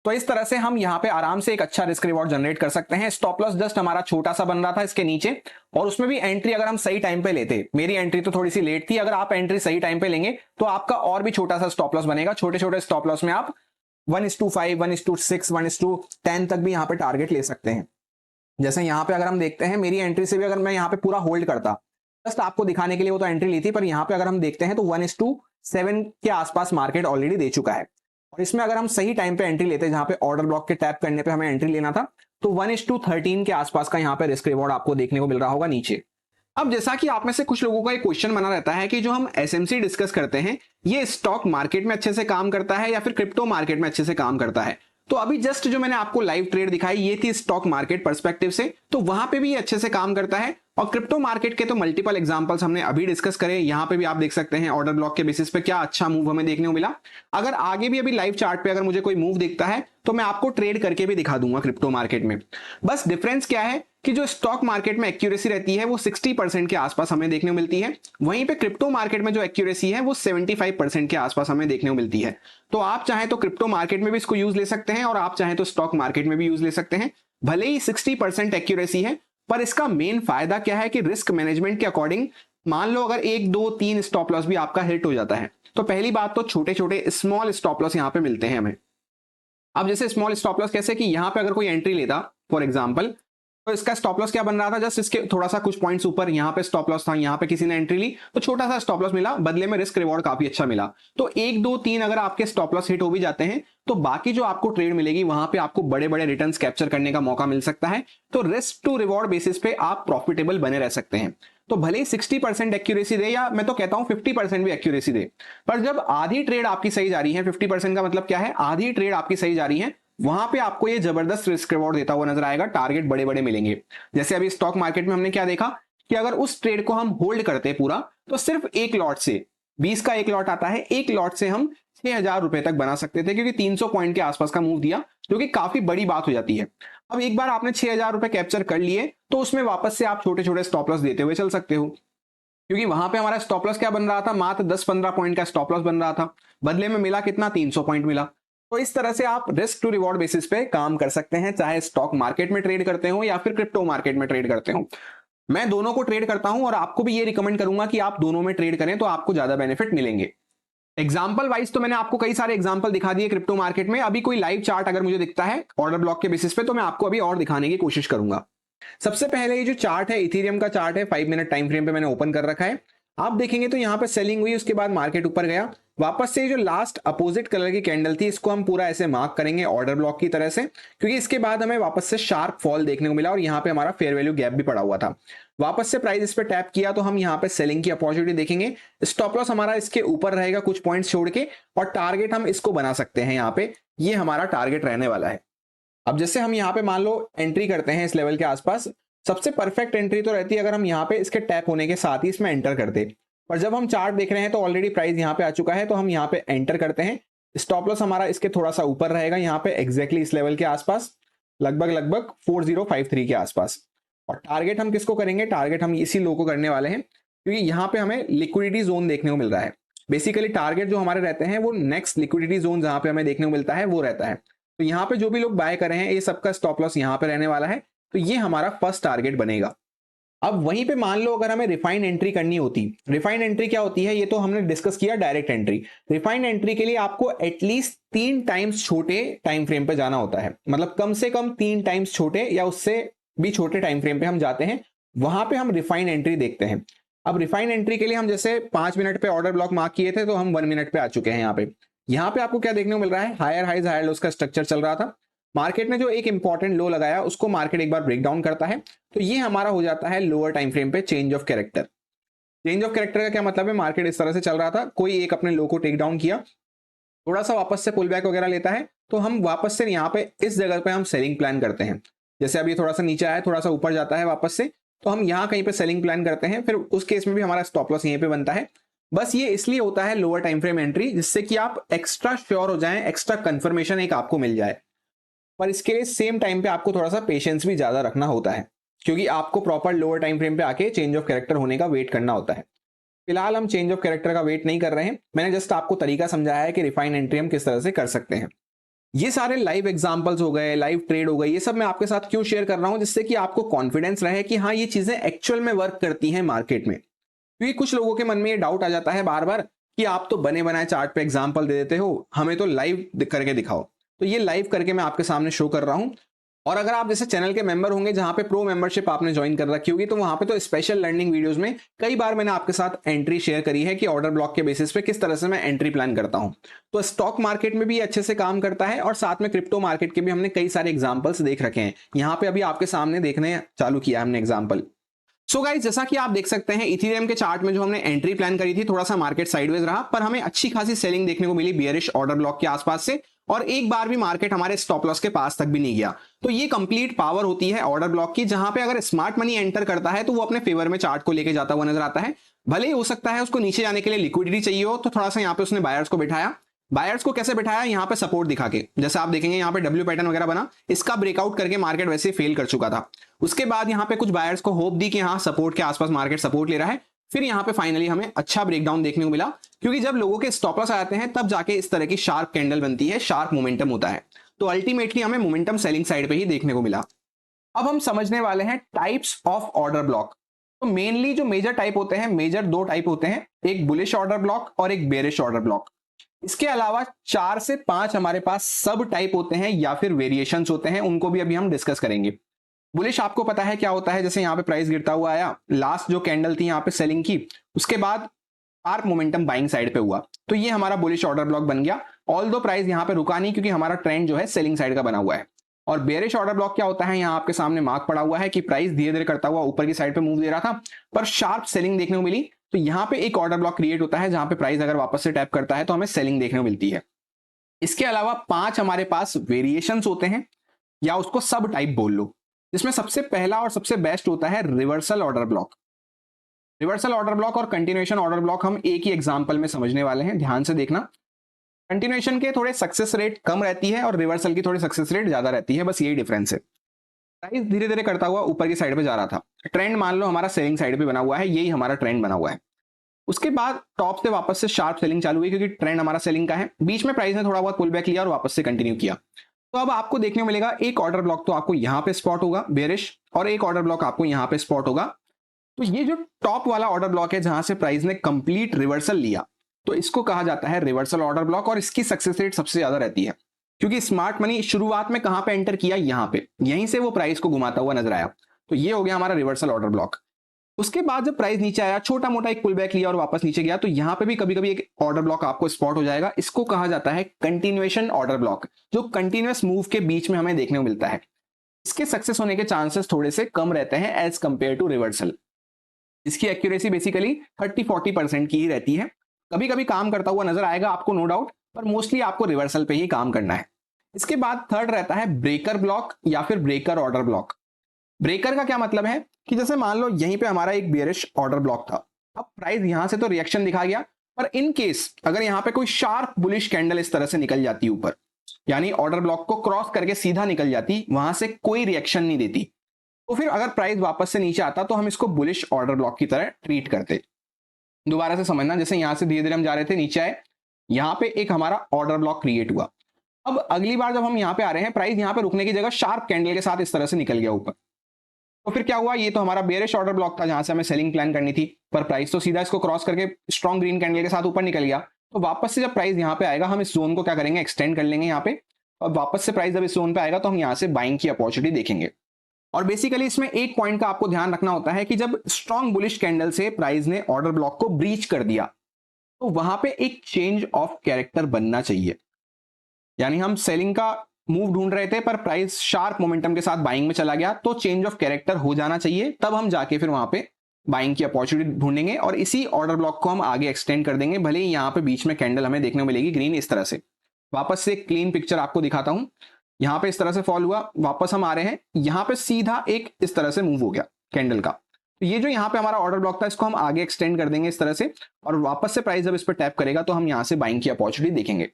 तो इस तरह से हम यहाँ पे आराम से एक अच्छा रिस्क रिवॉर्ड जनरेट कर सकते हैं। स्टॉप लॉस जस्ट हमारा छोटा सा बन रहा था इसके नीचे, और उसमें भी एंट्री अगर हम सही टाइम पे लेते, मेरी एंट्री तो थोड़ी सी लेट थी, अगर आप एंट्री सही टाइम पे लेंगे तो आपका और भी छोटा सा स्टॉप लॉस बनेगा। छोटे छोटे स्टॉप लॉस में आप 1:5, 1:6, 1:10 तक भी यहाँ पे टारगेट ले सकते हैं। जैसे यहाँ पे अगर हम देखते हैं मेरी एंट्री से भी अगर मैं यहाँ पे पूरा होल्ड करता, जस्ट आपको दिखाने के लिए वो तो एंट्री ली थी, पर यहाँ पे अगर हम देखते हैं तो 1:7 के आसपास मार्केट ऑलरेडी दे चुका है। और इसमें अगर हम सही टाइम पे एंट्री लेते, जहां पे ऑर्डर ब्लॉक के टैप करने पे हमें एंट्री लेना था, तो 1:13 के आसपास का यहाँ पे रिस्क रिवॉर्ड आपको देखने को मिल रहा होगा नीचे। अब जैसा कि आप में से कुछ लोगों का एक क्वेश्चन बना रहता है कि जो हम एसएमसी डिस्कस करते हैं ये स्टॉक मार्केट में अच्छे से काम करता है या फिर क्रिप्टो मार्केट में अच्छे से काम करता है। तो अभी जस्ट जो मैंने आपको लाइव ट्रेड दिखाई ये थी स्टॉक मार्केट पर्सपेक्टिव से, तो वहां पे भी ये अच्छे से काम करता है। और क्रिप्टो मार्केट के तो मल्टीपल एग्जांपल्स हमने अभी डिस्कस करे, यहां पे भी आप देख सकते हैं ऑर्डर ब्लॉक के बेसिस पे क्या अच्छा मूव हमें देखने को मिला। अगर आगे भी अभी लाइव चार्ट पे अगर मुझे कोई मूव दिखता है तो मैं आपको ट्रेड करके भी दिखा दूंगा क्रिप्टो मार्केट में। बस डिफरेंस क्या है कि जो स्टॉक मार्केट में एक्यूरेसी रहती है वो 60% के आसपास हमें देखने को मिलती है, वहीं पे क्रिप्टो मार्केट में जो एक्यूरेसी है वो 75% के आसपास हमें देखने को मिलती है। तो आप चाहें तो क्रिप्टो मार्केट में भी इसको यूज ले सकते हैं और आप चाहें तो स्टॉक मार्केट में भी यूज ले सकते हैं। भले ही 60% एक्यूरेसी है, पर इसका मेन फायदा क्या है कि रिस्क मैनेजमेंट के अकॉर्डिंग मान लो अगर 1, 2, 3 स्टॉप लॉस भी आपका हिट हो जाता है, तो पहली बात तो छोटे छोटे स्मॉल स्टॉप लॉस यहां पे मिलते हैं हमें। अब जैसे स्मॉल स्टॉप लॉस कैसे कि यहां पे अगर कोई एंट्री लेता फॉर एग्जांपल, तो इसका स्टॉप लॉस क्या बन रहा था, जस्ट इसके थोड़ा सा कुछ पॉइंट्स ऊपर यहाँ पे स्टॉप लॉस था, यहाँ पे किसी ने एंट्री ली तो छोटा सा स्टॉप लॉस मिला, बदले में रिस्क रिवॉर्ड काफी अच्छा मिला। तो 1, 2, 3 अगर आपके स्टॉप लॉस हिट हो भी जाते हैं तो बाकी जो आपको ट्रेड मिलेगी वहां पे आपको बड़े बड़े रिटर्न्स कैप्चर करने का मौका मिल सकता है। तो रिस्क टू रिवॉर्ड बेसिस पे आप प्रॉफिटेबल बने रह सकते हैं। तो भले ही 60% एक्यूरेसी दे, या मैं तो कहता हूं 50% भी एक्यूरेसी दे, पर जब आधी ट्रेड आपकी सही जा रही है, 50% का मतलब क्या है, आधी ट्रेड आपकी सही जा रही है, वहां पे आपको ये जबरदस्त रिस्क रिवॉर्ड देता हुआ नजर आएगा, टारगेट बड़े बड़े मिलेंगे। जैसे अभी स्टॉक मार्केट में हमने क्या देखा कि अगर उस ट्रेड को हम होल्ड करते पूरा, तो सिर्फ एक लॉट से 20 का एक लॉट आता है, एक लॉट से हम 6000 रुपए तक बना सकते थे, क्योंकि 300 पॉइंट के आसपास का मूव दिया, जो कि काफी बड़ी बात हो जाती है। अब एक बार आपने 6000 रुपए कैप्चर कर लिए तो उसमें वापस से आप छोटे छोटे स्टॉप लॉस देते हुए चल सकते हो, क्योंकि वहां पे हमारा स्टॉप लॉस क्या बन रहा था, मात्र 10-15 पॉइंट का स्टॉप लॉस बन रहा था, बदले में मिला कितना, 300 पॉइंट मिला। तो इस तरह से आप रिस्क टू रिवॉर्ड बेसिस पे काम कर सकते हैं, चाहे स्टॉक मार्केट में ट्रेड करते हो या फिर क्रिप्टो मार्केट में ट्रेड करते हो। मैं दोनों को ट्रेड करता हूं और आपको भी ये रिकमेंड करूंगा कि आप दोनों में ट्रेड करें तो आपको ज्यादा बेनिफिट मिलेंगे। एग्जाम्पल वाइज तो मैंने आपको कई सारे एग्जाम्पल दिखा दिए क्रिप्टो मार्केट में। अभी कोई लाइव चार्ट अगर मुझे दिखता है ऑर्डर ब्लॉक के बेसिस पे तो मैं आपको अभी और दिखाने की कोशिश करूंगा। सबसे पहले ये जो चार्ट है इथेरियम का चार्ट है, 5 मिनट टाइम फ्रेम पे मैंने ओपन कर रखा है। आप देखेंगे तो यहाँ पे सेलिंग हुई, उसके बाद मार्केट ऊपर गया, वापस से जो लास्ट अपोजिट कलर की कैंडल थी इसको हम पूरा ऐसे मार्क करेंगे ऑर्डर ब्लॉक की तरह से, क्योंकि इसके बाद हमें वापस से शार्प फॉल देखने को मिला और यहाँ पे हमारा फेयर वैल्यू गैप भी पड़ा हुआ था। वापस से प्राइस इस पे टैप किया तो हम यहाँ पे सेलिंग की अपॉर्चुनिटी देखेंगे। स्टॉप लॉस हमारा इसके ऊपर रहेगा कुछ पॉइंट्स छोड़ के, और टारगेट हम इसको बना सकते हैं, यहाँ पे ये हमारा टारगेट रहने वाला है। अब जैसे हम यहाँ पे मान लो एंट्री करते हैं इस लेवल के आसपास, सबसे परफेक्ट एंट्री तो रहती है अगर हम यहाँ पे इसके टैप होने के साथ ही इसमें एंटर करते। पर जब हम चार्ट देख रहे हैं तो ऑलरेडी प्राइस यहाँ पे आ चुका है, तो हम यहाँ पे एंटर करते हैं। स्टॉप लॉस हमारा इसके थोड़ा सा ऊपर रहेगा, यहाँ पे एग्जैक्टली इस लेवल के आसपास, लगभग 4053 के आसपास। और टारगेट हम किसको करेंगे, टारगेट हम इसी लो को करने वाले हैं, क्योंकि यहाँ पे हमें लिक्विडिटी जोन देखने को मिल रहा है। बेसिकली टारगेट जो हमारे रहते हैं वो नेक्स्ट लिक्विडिटी जोन जहां पे हमें देखने को मिलता है वो रहता है। तो यहाँ पे जो भी लोग बाय कर रहे हैं ये सबका स्टॉप लॉस यहाँ पे रहने वाला है, तो ये हमारा फर्स्ट टारगेट बनेगा। अब वहीं पे मान लो अगर हमें रिफाइंड एंट्री करनी होती, रिफाइंड एंट्री क्या होती है ये तो हमने डिस्कस किया, डायरेक्ट एंट्री। रिफाइंड एंट्री के लिए आपको एटलीस्ट 3 टाइम्स छोटे टाइम फ्रेम पे जाना होता है, मतलब कम से कम 3 टाइम्स छोटे या उससे भी छोटे टाइम फ्रेम पे हम जाते हैं, वहां पे हम रिफाइंड एंट्री देखते हैं। अब रिफाइंड एंट्री के लिए हम जैसे 5 मिनट पे ऑर्डर ब्लॉक मार्क किए थे, तो हम 1 मिनट पे आ चुके हैं। यहाँ पे आपको क्या देखने को मिल रहा है, हायर हाइज हायर लोस का स्ट्रक्चर चल रहा था। मार्केट ने जो एक इंपॉर्टेंट लो लगाया उसको मार्केट एक बार ब्रेक डाउन करता है, तो ये हमारा हो जाता है लोअर टाइम फ्रेम पे change of character. Change of character का क्या मतलब है, मार्केट इस तरह से चल रहा था, कोई एक अपने लो को टेक डाउन किया, थोड़ा सा वापस से पुल बैक वगैरह लेता है, तो हम वापस से यहाँ पे इस जगह पे हम सेलिंग प्लान करते हैं। जैसे अभी थोड़ा सा नीचे आया, थोड़ा सा ऊपर जाता है वापस से, तो हम यहाँ कहीं पे सेलिंग प्लान करते हैं। फिर उस केस में भी हमारा स्टॉप लॉस यहीं पे बनता है। बस ये इसलिए होता है लोअर टाइम फ्रेम एंट्री, जिससे कि आप एक्स्ट्रा श्योर हो जाएं, एक्स्ट्रा कंफर्मेशन एक आपको मिल जाए। पर इसके लिए सेम टाइम पे आपको थोड़ा सा पेशेंस भी ज्यादा रखना होता है, क्योंकि आपको प्रॉपर लोअर टाइम फ्रेम पे आके चेंज ऑफ कैरेक्टर होने का वेट करना होता है। फिलहाल हम चेंज ऑफ कैरेक्टर का वेट नहीं कर रहे हैं, मैंने जस्ट आपको तरीका समझाया है कि रिफाइन एंट्री हम किस तरह से कर सकते हैं। ये सारे लाइव एग्जांपल्स हो गए, लाइव ट्रेड हो गए, ये सब मैं आपके साथ क्यों शेयर कर रहा हूं, जिससे कि आपको कॉन्फिडेंस रहे कि हाँ ये चीजें एक्चुअल में वर्क करती हैं मार्केट में। क्योंकि कुछ लोगों के मन में ये डाउट आ जाता है बार बार कि आप तो बने बनाए चार्ट पे एग्जांपल दे देते हो, हमें तो लाइव करके दिखाओ। तो ये लाइव करके मैं आपके सामने शो कर रहा हूं। और अगर आप जैसे चैनल के मेंबर होंगे जहां पे प्रो मेंबरशिप आपने ज्वाइन कर रखी होगी, तो वहां पे तो स्पेशल लर्निंग वीडियोस में कई बार मैंने आपके साथ एंट्री शेयर करी है कि ऑर्डर ब्लॉक के बेसिस पे किस तरह से मैं एंट्री प्लान करता हूं। तो स्टॉक मार्केट में भी अच्छे से काम करता है, और साथ में क्रिप्टो मार्केट के भी हमने कई सारे एग्जाम्पल्स देख रखे हैं। यहाँ पे अभी आपके सामने देखने चालू किया हमने एग्जाम्पल। सो गाइस, जैसा कि आप देख सकते हैं इथेरियम के चार्ट में जो हमने एंट्री प्लान करी थी, थोड़ा सा मार्केट साइडवेज रहा, पर हमें अच्छी खासी सेलिंग देखने को मिली बियरिश ऑर्डर ब्लॉक के आसपास से, और एक बार भी मार्केट हमारे स्टॉप लॉस के पास तक भी नहीं गया। तो ये कंप्लीट पावर होती है ऑर्डर ब्लॉक की, जहां पे अगर स्मार्ट मनी एंटर करता है तो वो अपने फेवर में चार्ट को लेके जाता हुआ नजर आता है। भले ही हो सकता है उसको नीचे जाने के लिए लिक्विडिटी चाहिए हो, तो थोड़ा सा यहाँ पे उसने बायर्स को बिठाया। बायर्स को कैसे बिठाया, यहाँ पे सपोर्ट दिखा के, जैसे आप देखेंगे यहाँ पे डब्ल्यू पैटर्न वगैरह बना, इसका ब्रेकआउट करके मार्केट वैसे फेल कर चुका था। उसके बाद यहाँ पे कुछ बायर्स को होप दी कि हाँ सपोर्ट के आसपास मार्केट सपोर्ट ले रहा है। फिर यहाँ पे फाइनली हमें अच्छा ब्रेकडाउन देखने को मिला, क्योंकि जब लोगों के स्टॉप लॉस आते हैं तब जाके इस तरह की शार्प कैंडल बनती है, शार्प मोमेंटम होता है। तो अल्टीमेटली हमें मोमेंटम सेलिंग साइड पे ही देखने को मिला। अब हम समझने वाले हैं टाइप्स ऑफ ऑर्डर ब्लॉक। तो मेनली जो मेजर टाइप होते हैं, मेजर 2 टाइप होते हैं, एक बुलिश ऑर्डर ब्लॉक और एक बेरिश ऑर्डर ब्लॉक। इसके अलावा 4 से 5 हमारे पास सब टाइप होते हैं या फिर वेरिएशंस होते हैं, उनको भी अभी हम डिस्कस करेंगे। बुलिश आपको पता है क्या होता है, जैसे यहाँ पे प्राइस गिरता हुआ आया, लास्ट जो कैंडल थी यहाँ पे सेलिंग की, उसके बाद शार्प मोमेंटम बाइंग साइड पे हुआ, तो ये हमारा बुलिश ऑर्डर ब्लॉक बन गया। ऑल दो प्राइस यहाँ पे रुका नहीं, क्योंकि हमारा ट्रेंड जो है सेलिंग साइड का बना हुआ है। और बेरिश ऑर्डर ब्लॉक क्या होता है, यहाँ आपके सामने मार्क पड़ा हुआ है कि प्राइस धीरे धीरे करता हुआ ऊपर की साइड पे मूव दे रहा था, पर शार्प सेलिंग देखने को मिली। तो यहाँ पे एक ऑर्डर ब्लॉक क्रिएट होता है, जहां पे प्राइस अगर वापस से टैप करता है तो हमें सेलिंग देखने को मिलती है। इसके अलावा 5 हमारे पास वेरिएशंस होते हैं, या उसको सब टाइप बोल लो, जिसमें सबसे पहला और सबसे बेस्ट होता है reversal order block. Reversal order block और कंटिन्यूएशन ऑर्डर ब्लॉक हम एक ही एग्जांपल में समझने वाले हैं, ध्यान से देखना। कंटिन्यूएशन के थोड़े सक्सेस रेट कम रहती है और रिवर्सल की थोड़ी सक्सेस रेट ज्यादा रहती है, बस यही डिफरेंस है। प्राइस धीरे धीरे करता हुआ ऊपर की साइड पे जा रहा था, ट्रेंड मान लो हमारा सेलिंग साइड पे बना हुआ है, यही हमारा ट्रेंड बना हुआ है। उसके बाद टॉप से वापस से शार्प सेलिंग चालू हुई, क्योंकि ट्रेंड हमारा सेलिंग का है। बीच में प्राइस ने थोड़ा बहुत पुल बैक लिया और वापस से कंटिन्यू किया। तो अब आपको देखने को मिलेगा एक ऑर्डर ब्लॉक तो आपको यहाँ पे स्पॉट होगा बेरिश, और एक ऑर्डर ब्लॉक आपको यहाँ पे स्पॉट होगा। तो ये जो टॉप वाला ऑर्डर ब्लॉक है, जहां से प्राइस ने कंप्लीट रिवर्सल लिया, तो इसको कहा जाता है रिवर्सल ऑर्डर ब्लॉक, और इसकी सक्सेस रेट सबसे ज्यादा रहती है, क्योंकि स्मार्ट मनी शुरुआत में कहां पे एंटर किया, यहाँ पे, यहीं से वो प्राइस को घुमाता हुआ नजर आया। तो ये हो गया हमारा रिवर्सल ऑर्डर ब्लॉक। उसके बाद जब प्राइस नीचे आया, छोटा मोटा एक पुल बैक लिया और वापस नीचे गया, तो यहां पे भी कभी कभी एक ऑर्डर ब्लॉक आपको स्पॉट हो जाएगा। इसको कहा जाता है कंटिन्यूएशन ऑर्डर ब्लॉक, जो कंटिन्यूअस मूव के बीच में हमें देखने को मिलता है। इसके सक्सेस होने के चांसेस थोड़े से कम रहते हैं एज कंपेयर टू रिवर्सल। इसकी एक्यूरेसी बेसिकली 30-40% की ही रहती है। कभी कभी काम करता हुआ नजर आएगा आपको, नो डाउट, पर मोस्टली आपको रिवर्सल पे ही काम करना है। इसके बाद थर्ड रहता है ब्रेकर ब्लॉक या फिर ब्रेकर ऑर्डर ब्लॉक। ब्रेकर का क्या मतलब है कि जैसे मान लो यहीं पे हमारा एक बेयरिश ऑर्डर ब्लॉक था, अब प्राइस यहां से तो रिएक्शन दिखा गया, पर इन केस अगर यहां पे कोई शार्प बुलिश कैंडल इस तरह से निकल जाती ऊपर, यानी ऑर्डर ब्लॉक को क्रॉस करके सीधा निकल जाती, वहां से कोई रिएक्शन नहीं देती, तो फिर अगर प्राइस वापस से नीचे आता तो हम इसको बुलिश ऑर्डर ब्लॉक की तरह ट्रीट करते। दोबारा से समझना, जैसे यहां से धीरे धीरे हम जा रहे थे, नीचे आए, यहां पे एक हमारा ऑर्डर ब्लॉक क्रिएट हुआ। अब अगली बार जब हम यहां पे आ रहे हैं, प्राइस यहां पे रुकने की जगह शार्प कैंडल के साथ इस तरह से निकल गया ऊपर, तो फिर क्या हुआ, ये तो हमारा बेयरिश ऑर्डर ब्लॉक था जहां से हमें सेलिंग प्लान करनी थी, पर प्राइस तो सीधा इसको क्रॉस करके स्ट्रॉन्ग ग्रीन कैंडल के साथ ऊपर निकल गया। तो वापस से जब प्राइस यहां पे आएगा, हम इस जोन को क्या करेंगे, एक्सटेंड कर लेंगे यहां पे, और वापस से प्राइस जब इस जोन पे आएगा तो हम यहां से बाइंग की अपॉर्चुनिटी देखेंगे। और बेसिकली इसमें एक पॉइंट का आपको ध्यान रखना होता है कि जब स्ट्रॉन्ग बुलिश कैंडल से प्राइस ने ऑर्डर ब्लॉक को ब्रीच कर दिया, तो वहां पे एक चेंज ऑफ कैरेक्टर बनना चाहिए। यानी हम सेलिंग का मूव ढूंढ रहे थे, पर प्राइस शार्प मोमेंटम के साथ बाइंग में चला गया, तो चेंज ऑफ कैरेक्टर हो जाना चाहिए, तब हम जाके फिर वहां पे बाइंग की अपॉर्चुनिटी ढूंढेंगे और इसी ऑर्डर ब्लॉक को हम आगे एक्सटेंड कर देंगे। भले ही यहां पे बीच में कैंडल हमें देखने को मिलेगी ग्रीन इस तरह से। वापस से क्लीन पिक्चर आपको दिखाता हूं, यहां पे इस तरह से फॉल हुआ, वापस हम आ रहे हैं, यहां पे सीधा एक इस तरह से मूव हो गया कैंडल का। तो ये जो यहां पे हमारा ऑर्डर ब्लॉक था, इसको हम आगे एक्सटेंड कर देंगे इस तरह से, और वापस से प्राइस जब इस पर टैप करेगा तो हम यहां से बाइंग की अपॉर्चुनिटी देखेंगे।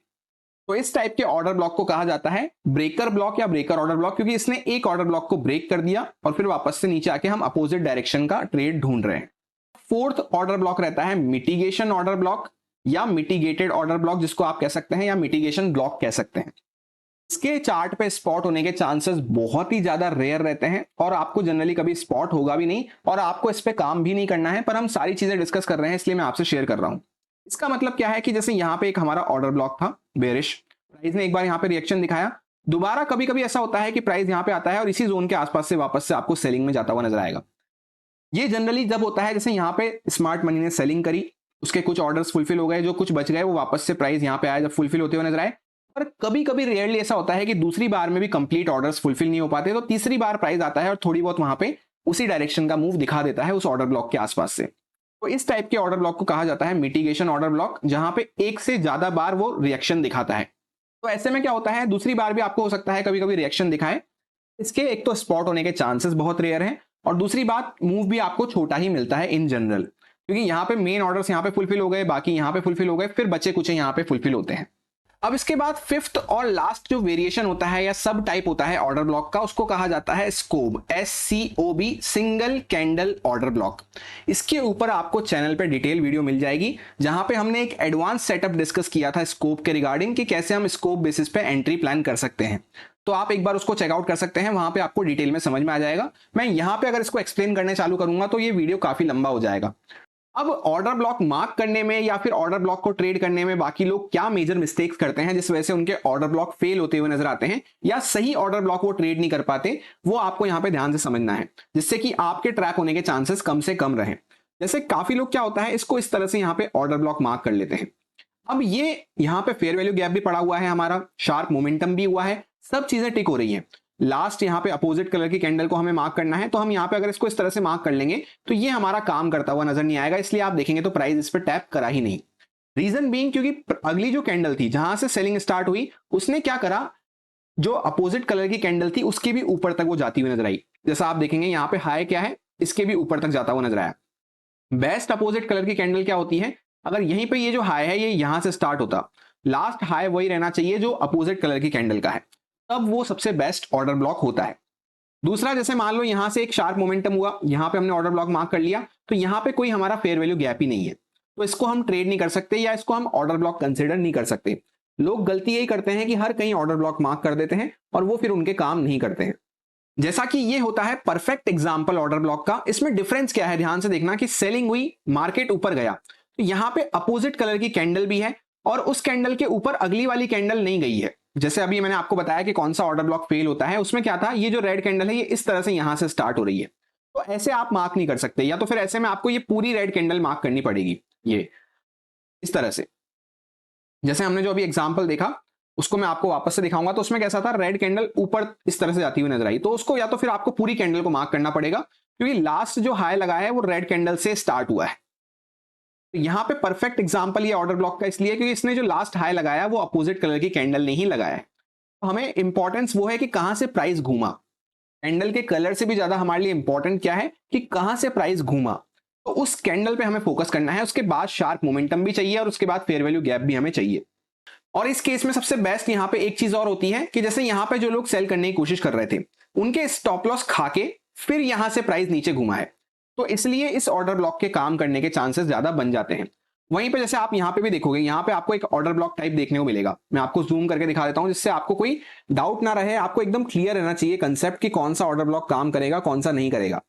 तो इस टाइप के ऑर्डर ब्लॉक को कहा जाता है ब्रेकर ब्लॉक या ब्रेकर ऑर्डर ब्लॉक, क्योंकि इसने एक ऑर्डर ब्लॉक को ब्रेक कर दिया और फिर वापस से नीचे आके हम अपोजिट डायरेक्शन का ट्रेड ढूंढ रहे हैं। फोर्थ ऑर्डर ब्लॉक रहता है मिटिगेशन ऑर्डर ब्लॉक या मिटिगेटेड ऑर्डर ब्लॉक, जिसको आप कह सकते हैं, या मिटिगेशन ब्लॉक कह सकते हैं। इसके चार्ट पे स्पॉट होने के चांसेस बहुत ही ज्यादा रेयर रहते हैं और आपको जनरली कभी स्पॉट होगा भी नहीं और आपको इस पे काम भी नहीं करना है, पर हम सारी चीजें डिस्कस कर रहे हैं इसलिए मैं आपसे शेयर कर रहा हूं। इसका मतलब क्या है कि जैसे यहां पे एक हमारा ऑर्डर ब्लॉक था बेरिश, प्राइस ने एक बार यहां पे रिएक्शन दिखाया, दोबारा कभी कभी ऐसा होता है कि प्राइस यहां पे आता है और इसी जोन के आसपास से वापस से आपको सेलिंग में जाता हुआ नजर आएगा। ये जनरली जब होता है जैसे यहां पे स्मार्ट मनी ने सेलिंग करी, उसके कुछ ऑर्डर्स फुलफिल हो गए, जो कुछ बच गए वो वापस से प्राइस यहां पे आया जब फुलफिल होते हुए नजर आए। पर कभी कभी रेयरली ऐसा होता है कि दूसरी बार में भी कंप्लीट ऑर्डर्स फुलफिल नहीं हो पाते, तो तीसरी बार प्राइस आता है और थोड़ी बहुत वहां पे उसी डायरेक्शन का मूव दिखा देता है उस ऑर्डर ब्लॉक के आसपास से। तो इस टाइप के ऑर्डर ब्लॉक को कहा जाता है मिटिगेशन ऑर्डर ब्लॉक, जहां पे एक से ज्यादा बार वो रिएक्शन दिखाता है। तो ऐसे में क्या होता है, दूसरी बार भी आपको हो सकता है कभी कभी रिएक्शन दिखाए, इसके एक तो स्पॉट होने के चांसेस बहुत रेयर हैं और दूसरी बात मूव भी आपको छोटा ही मिलता है इन जनरल, क्योंकि यहाँ पे मेन ऑर्डर्स यहाँ पे फुलफिल हो गए, बाकी यहाँ पे फुलफिल हो गए, फिर बचे कुछ यहाँ पे फुलफिल होते हैं। अब इसके बाद फिफ्थ और लास्ट जो वेरिएशन होता है या सब टाइप होता है ऑर्डर ब्लॉक का, उसको कहा जाता है स्कोब, SCOB, single candle order block. इसके ऊपर आपको चैनल पे डिटेल वीडियो मिल जाएगी जहां पे हमने एक एडवांस सेटअप डिस्कस किया था स्कोप के रिगार्डिंग कि कैसे हम स्कोप बेसिस पे एंट्री प्लान कर सकते हैं। तो आप एक बार उसको चेकआउट कर सकते हैं, वहां पे आपको डिटेल में समझ में आ जाएगा। मैं यहां पे अगर इसको एक्सप्लेन करने चालू करूंगा तो ये वीडियो काफी लंबा हो जाएगा। अब ऑर्डर ब्लॉक मार्क करने में या फिर ऑर्डर ब्लॉक को ट्रेड करने में बाकी लोग क्या मेजर मिस्टेक्स करते हैं जिस वजह से उनके ऑर्डर ब्लॉक फेल होते हुए नजर आते हैं या सही ऑर्डर ब्लॉक वो ट्रेड नहीं कर पाते, वो आपको यहां पे ध्यान से समझना है, जिससे कि आपके ट्रैप होने के चांसेस कम से कम रहें। जैसे काफी लोग क्या होता है, इसको इस तरह से यहां पे ऑर्डर ब्लॉक मार्क कर लेते हैं। अब ये यहां पे फेयर वैल्यू गैप भी पड़ा हुआ है, हमारा शार्प मोमेंटम भी हुआ है, सब चीजें टिक हो रही है। लास्ट यहाँ पे अपोजिट कलर की कैंडल को हमें मार्क करना है, तो हम यहाँ पे अगर इसको इस तरह से मार्क कर लेंगे तो ये हमारा काम करता हुआ नजर नहीं आएगा, इसलिए आप देखेंगे तो प्राइस इस पर टैप करा ही नहीं। रीजन बीइंग क्योंकि अगली जो कैंडल थी जहां से सेलिंग स्टार्ट हुई, उसने क्या करा, जो अपोजिट कलर की कैंडल थी उसके भी ऊपर तक वो जाती हुई नजर आई। जैसा आप देखेंगे यहाँ पे हाई क्या है, इसके भी ऊपर तक जाता हुआ नजर आया। बेस्ट अपोजिट कलर की कैंडल क्या होती है, अगर यहीं पे ये जो हाई है ये यहां से स्टार्ट होता, लास्ट हाई वही रहना चाहिए जो अपोजिट कलर की कैंडल का है, तब वो सबसे बेस्ट ऑर्डर ब्लॉक होता है। दूसरा, जैसे मान लो यहां से एक शार्प मोमेंटम हुआ, यहां पे हमने ऑर्डर ब्लॉक मार्क कर लिया, तो यहां पे कोई हमारा फेयर वैल्यू गैप ही नहीं है, तो इसको हम ट्रेड नहीं कर सकते या इसको हम ऑर्डर ब्लॉक कंसीडर नहीं कर सकते। लोग गलती यही करते हैं कि हर कहीं ऑर्डर ब्लॉक मार्क कर देते हैं और वो फिर उनके काम नहीं करते हैं। जैसा कि ये होता है परफेक्ट एग्जांपल ऑर्डर ब्लॉक का। इसमें डिफरेंस क्या है, ध्यान से देखना कि सेलिंग हुई, मार्केट ऊपर गया, तो यहां पे अपोजिट कलर की कैंडल भी है और उस कैंडल के ऊपर अगली वाली कैंडल नहीं गई है। जैसे अभी मैंने आपको बताया कि कौन सा ऑर्डर ब्लॉक फेल होता है, उसमें क्या था, ये जो रेड कैंडल है ये इस तरह से यहां से स्टार्ट हो रही है, तो ऐसे आप मार्क नहीं कर सकते, या तो फिर ऐसे में आपको ये पूरी रेड कैंडल मार्क करनी पड़ेगी, ये इस तरह से। जैसे हमने जो अभी एग्जांपल देखा उसको मैं आपको वापस से दिखाऊंगा, तो उसमें कैसा था, रेड कैंडल ऊपर इस तरह से जाती हुई नजर आई, तो उसको या तो फिर आपको पूरी कैंडल को मार्क करना पड़ेगा, क्योंकि लास्ट जो हाई लगा है वो रेड कैंडल से स्टार्ट हुआ है। तो यहां पे परफेक्ट एग्जांपल ये ऑर्डर ब्लॉक का इसलिए क्योंकि इसने जो लास्ट हाई लगाया वो अपोजिट कलर की कैंडल ने ही लगाया है। तो हमें इंपॉर्टेंस वो है कि कहां से प्राइस घूमा, कैंडल के कलर से भी ज्यादा हमारे लिए इंपॉर्टेंट क्या है कि कहां से प्राइस घूमा, तो उस कैंडल पे हमें फोकस करना है। उसके बाद शार्प मोमेंटम भी चाहिए और उसके बाद फेयर वैल्यू गैप भी हमें चाहिए। और इस केस में सबसे बेस्ट यहाँ पे एक चीज और होती है कि जैसे यहाँ पे जो लोग सेल करने की कोशिश कर रहे थे उनके स्टॉप लॉस खा के फिर यहां से प्राइस नीचे घुमा है, तो इसलिए इस ऑर्डर ब्लॉक के काम करने के चांसेस ज्यादा बन जाते हैं। वहीं पे जैसे आप यहाँ पे भी देखोगे, यहाँ पे आपको एक ऑर्डर ब्लॉक टाइप देखने को मिलेगा। मैं आपको जूम करके दिखा देता हूं जिससे आपको कोई डाउट ना रहे, आपको एकदम क्लियर रहना चाहिए कंसेप्ट कि कौन सा ऑर्डर ब्लॉक काम करेगा कौन सा नहीं करेगा।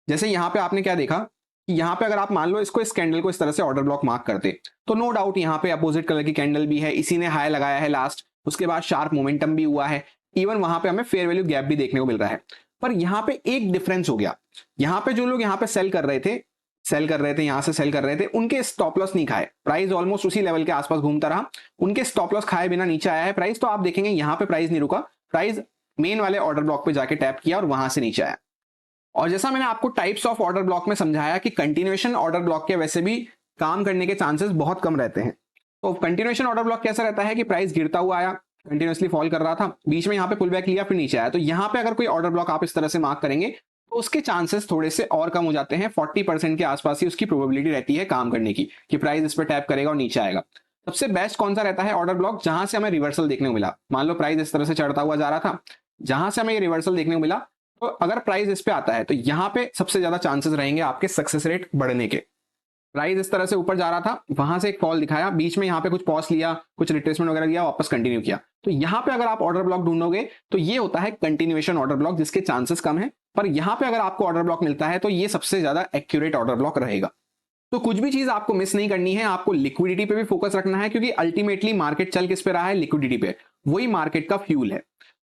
जैसे यहाँ पे आपने क्या देखा कि यहाँ पे अगर आप मान लो इसको, इस कैंडल को इस तरह से ऑर्डर ब्लॉक मार्क करते, तो नो डाउट यहाँ पे अपोजिट कलर की कैंडल भी है, इसी ने हाई लगाया है लास्ट, उसके बाद शार्प मोमेंटम भी हुआ है, इवन वहां पे हमें फेयर वैल्यू गैप भी देखने को मिल रहा है। पर यहाँ पे एक डिफरेंस हो गया, यहाँ पे जो लोग यहाँ पे सेल कर रहे थे यहां से सेल कर रहे थे, उनके स्टॉप लॉस नहीं खाए, प्राइस ऑलमोस्ट उसी लेवल के आसपास घूमता रहा, उनके स्टॉप लॉस खाए बिना नीचे आया है प्राइस। तो आप देखेंगे यहाँ पे प्राइस नहीं रुका, प्राइस मेन वाले ऑर्डर ब्लॉक पे जाके टैप किया और वहां से नीचे आया। और जैसा मैंने आपको टाइप्स ऑफ ऑर्डर ब्लॉक में समझाया कि कंटिन्यूएशन ऑर्डर ब्लॉक के वैसे भी काम करने के चांसेस बहुत कम रहते हैं। तो कंटिन्यूएशन ऑर्डर ब्लॉक कैसा रहता है कि प्राइस गिरता हुआ आया, कंटिन्यूअसली फॉल कर रहा था, बीच में यहाँ पे पुल बैक लिया फिर नीचे आया, तो यहाँ पे अगर कोई ऑर्डर ब्लॉक आप इस तरह से मार्क करेंगे तो उसके चांसेस थोड़े से और कम हो जाते हैं। 40% के आसपास ही उसकी प्रोबेबिलिटी रहती है काम करने की कि प्राइस इस पर टैप करेगा और नीचे आएगा। सबसे बेस्ट कौन सा रहता है ऑर्डर ब्लॉक जहां से हमें रिवर्सल देखने को मिला। मान लो प्राइस इस तरह से चढ़ता हुआ जा रहा था, जहां से हमें ये रिवर्सल देखने को मिला, तो अगर प्राइस इस पे आता है तो यहाँ पे सबसे ज्यादा चांसेस रहेंगे आपके सक्सेस रेट बढ़ने के। प्राइस इस तरह से ऊपर जा रहा था, वहां से एक फॉल दिखाया, बीच में यहाँ पे कुछ पॉज लिया, कुछ रिट्रेसमेंट वगैरह लिया, वापस कंटिन्यू किया, तो यहाँ पे अगर आप ऑर्डर ब्लॉक ढूंढोगे तो ये होता है कंटिन्यूएशन ऑर्डर ब्लॉक जिसके चांसेस कम है। पर यहाँ पे अगर आपको ऑर्डर ब्लॉक मिलता है तो ये सबसे ज्यादा एक्यूरेट ऑर्डर ब्लॉक रहेगा। तो कुछ भी चीज आपको मिस नहीं करनी है, आपको लिक्विडिटी पे भी फोकस रखना है क्योंकि अल्टीमेटली मार्केट चल किस पे रहा है, लिक्विडिटी पे, वही मार्केट का फ्यूल है।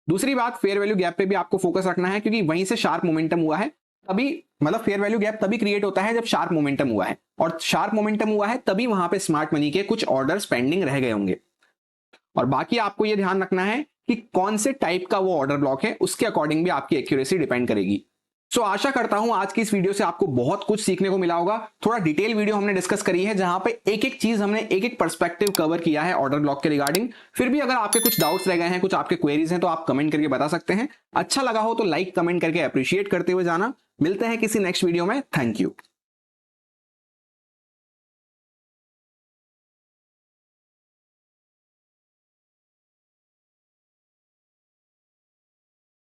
दूसरी बात, फेयर वैल्यू गैप पे भी आपको फोकस रखना है क्योंकि वहीं से शार्प मोमेंटम हुआ है, तभी मतलब फेयर वैल्यू गैप तभी क्रिएट होता है जब शार्प मोमेंटम हुआ है, और शार्प मोमेंटम हुआ है तभी वहां पे स्मार्ट मनी के कुछ ऑर्डर्स पेंडिंग रह गए होंगे। और बाकी आपको यह ध्यान रखना है कि कौन से टाइप का वो ऑर्डर ब्लॉक है, उसके अकॉर्डिंग भी आपकी एक्यूरेसी डिपेंड करेगी। सो आशा करता हूं आज की इस वीडियो से आपको बहुत कुछ सीखने को मिला होगा। थोड़ा डिटेल वीडियो हमने डिस्कस करी है जहां पे एक एक चीज हमने एक एक पर्सपेक्टिव कवर किया है ऑर्डर ब्लॉक के रिगार्डिंग। फिर भी अगर आपके कुछ डाउट्स रह गए हैं, कुछ आपके क्वेरीज हैं, तो आप कमेंट करके बता सकते हैं। अच्छा लगा हो तो लाइक कमेंट करके अप्रिशिएट करते हुए जाना। मिलते हैं किसी नेक्स्ट वीडियो में। Thank you.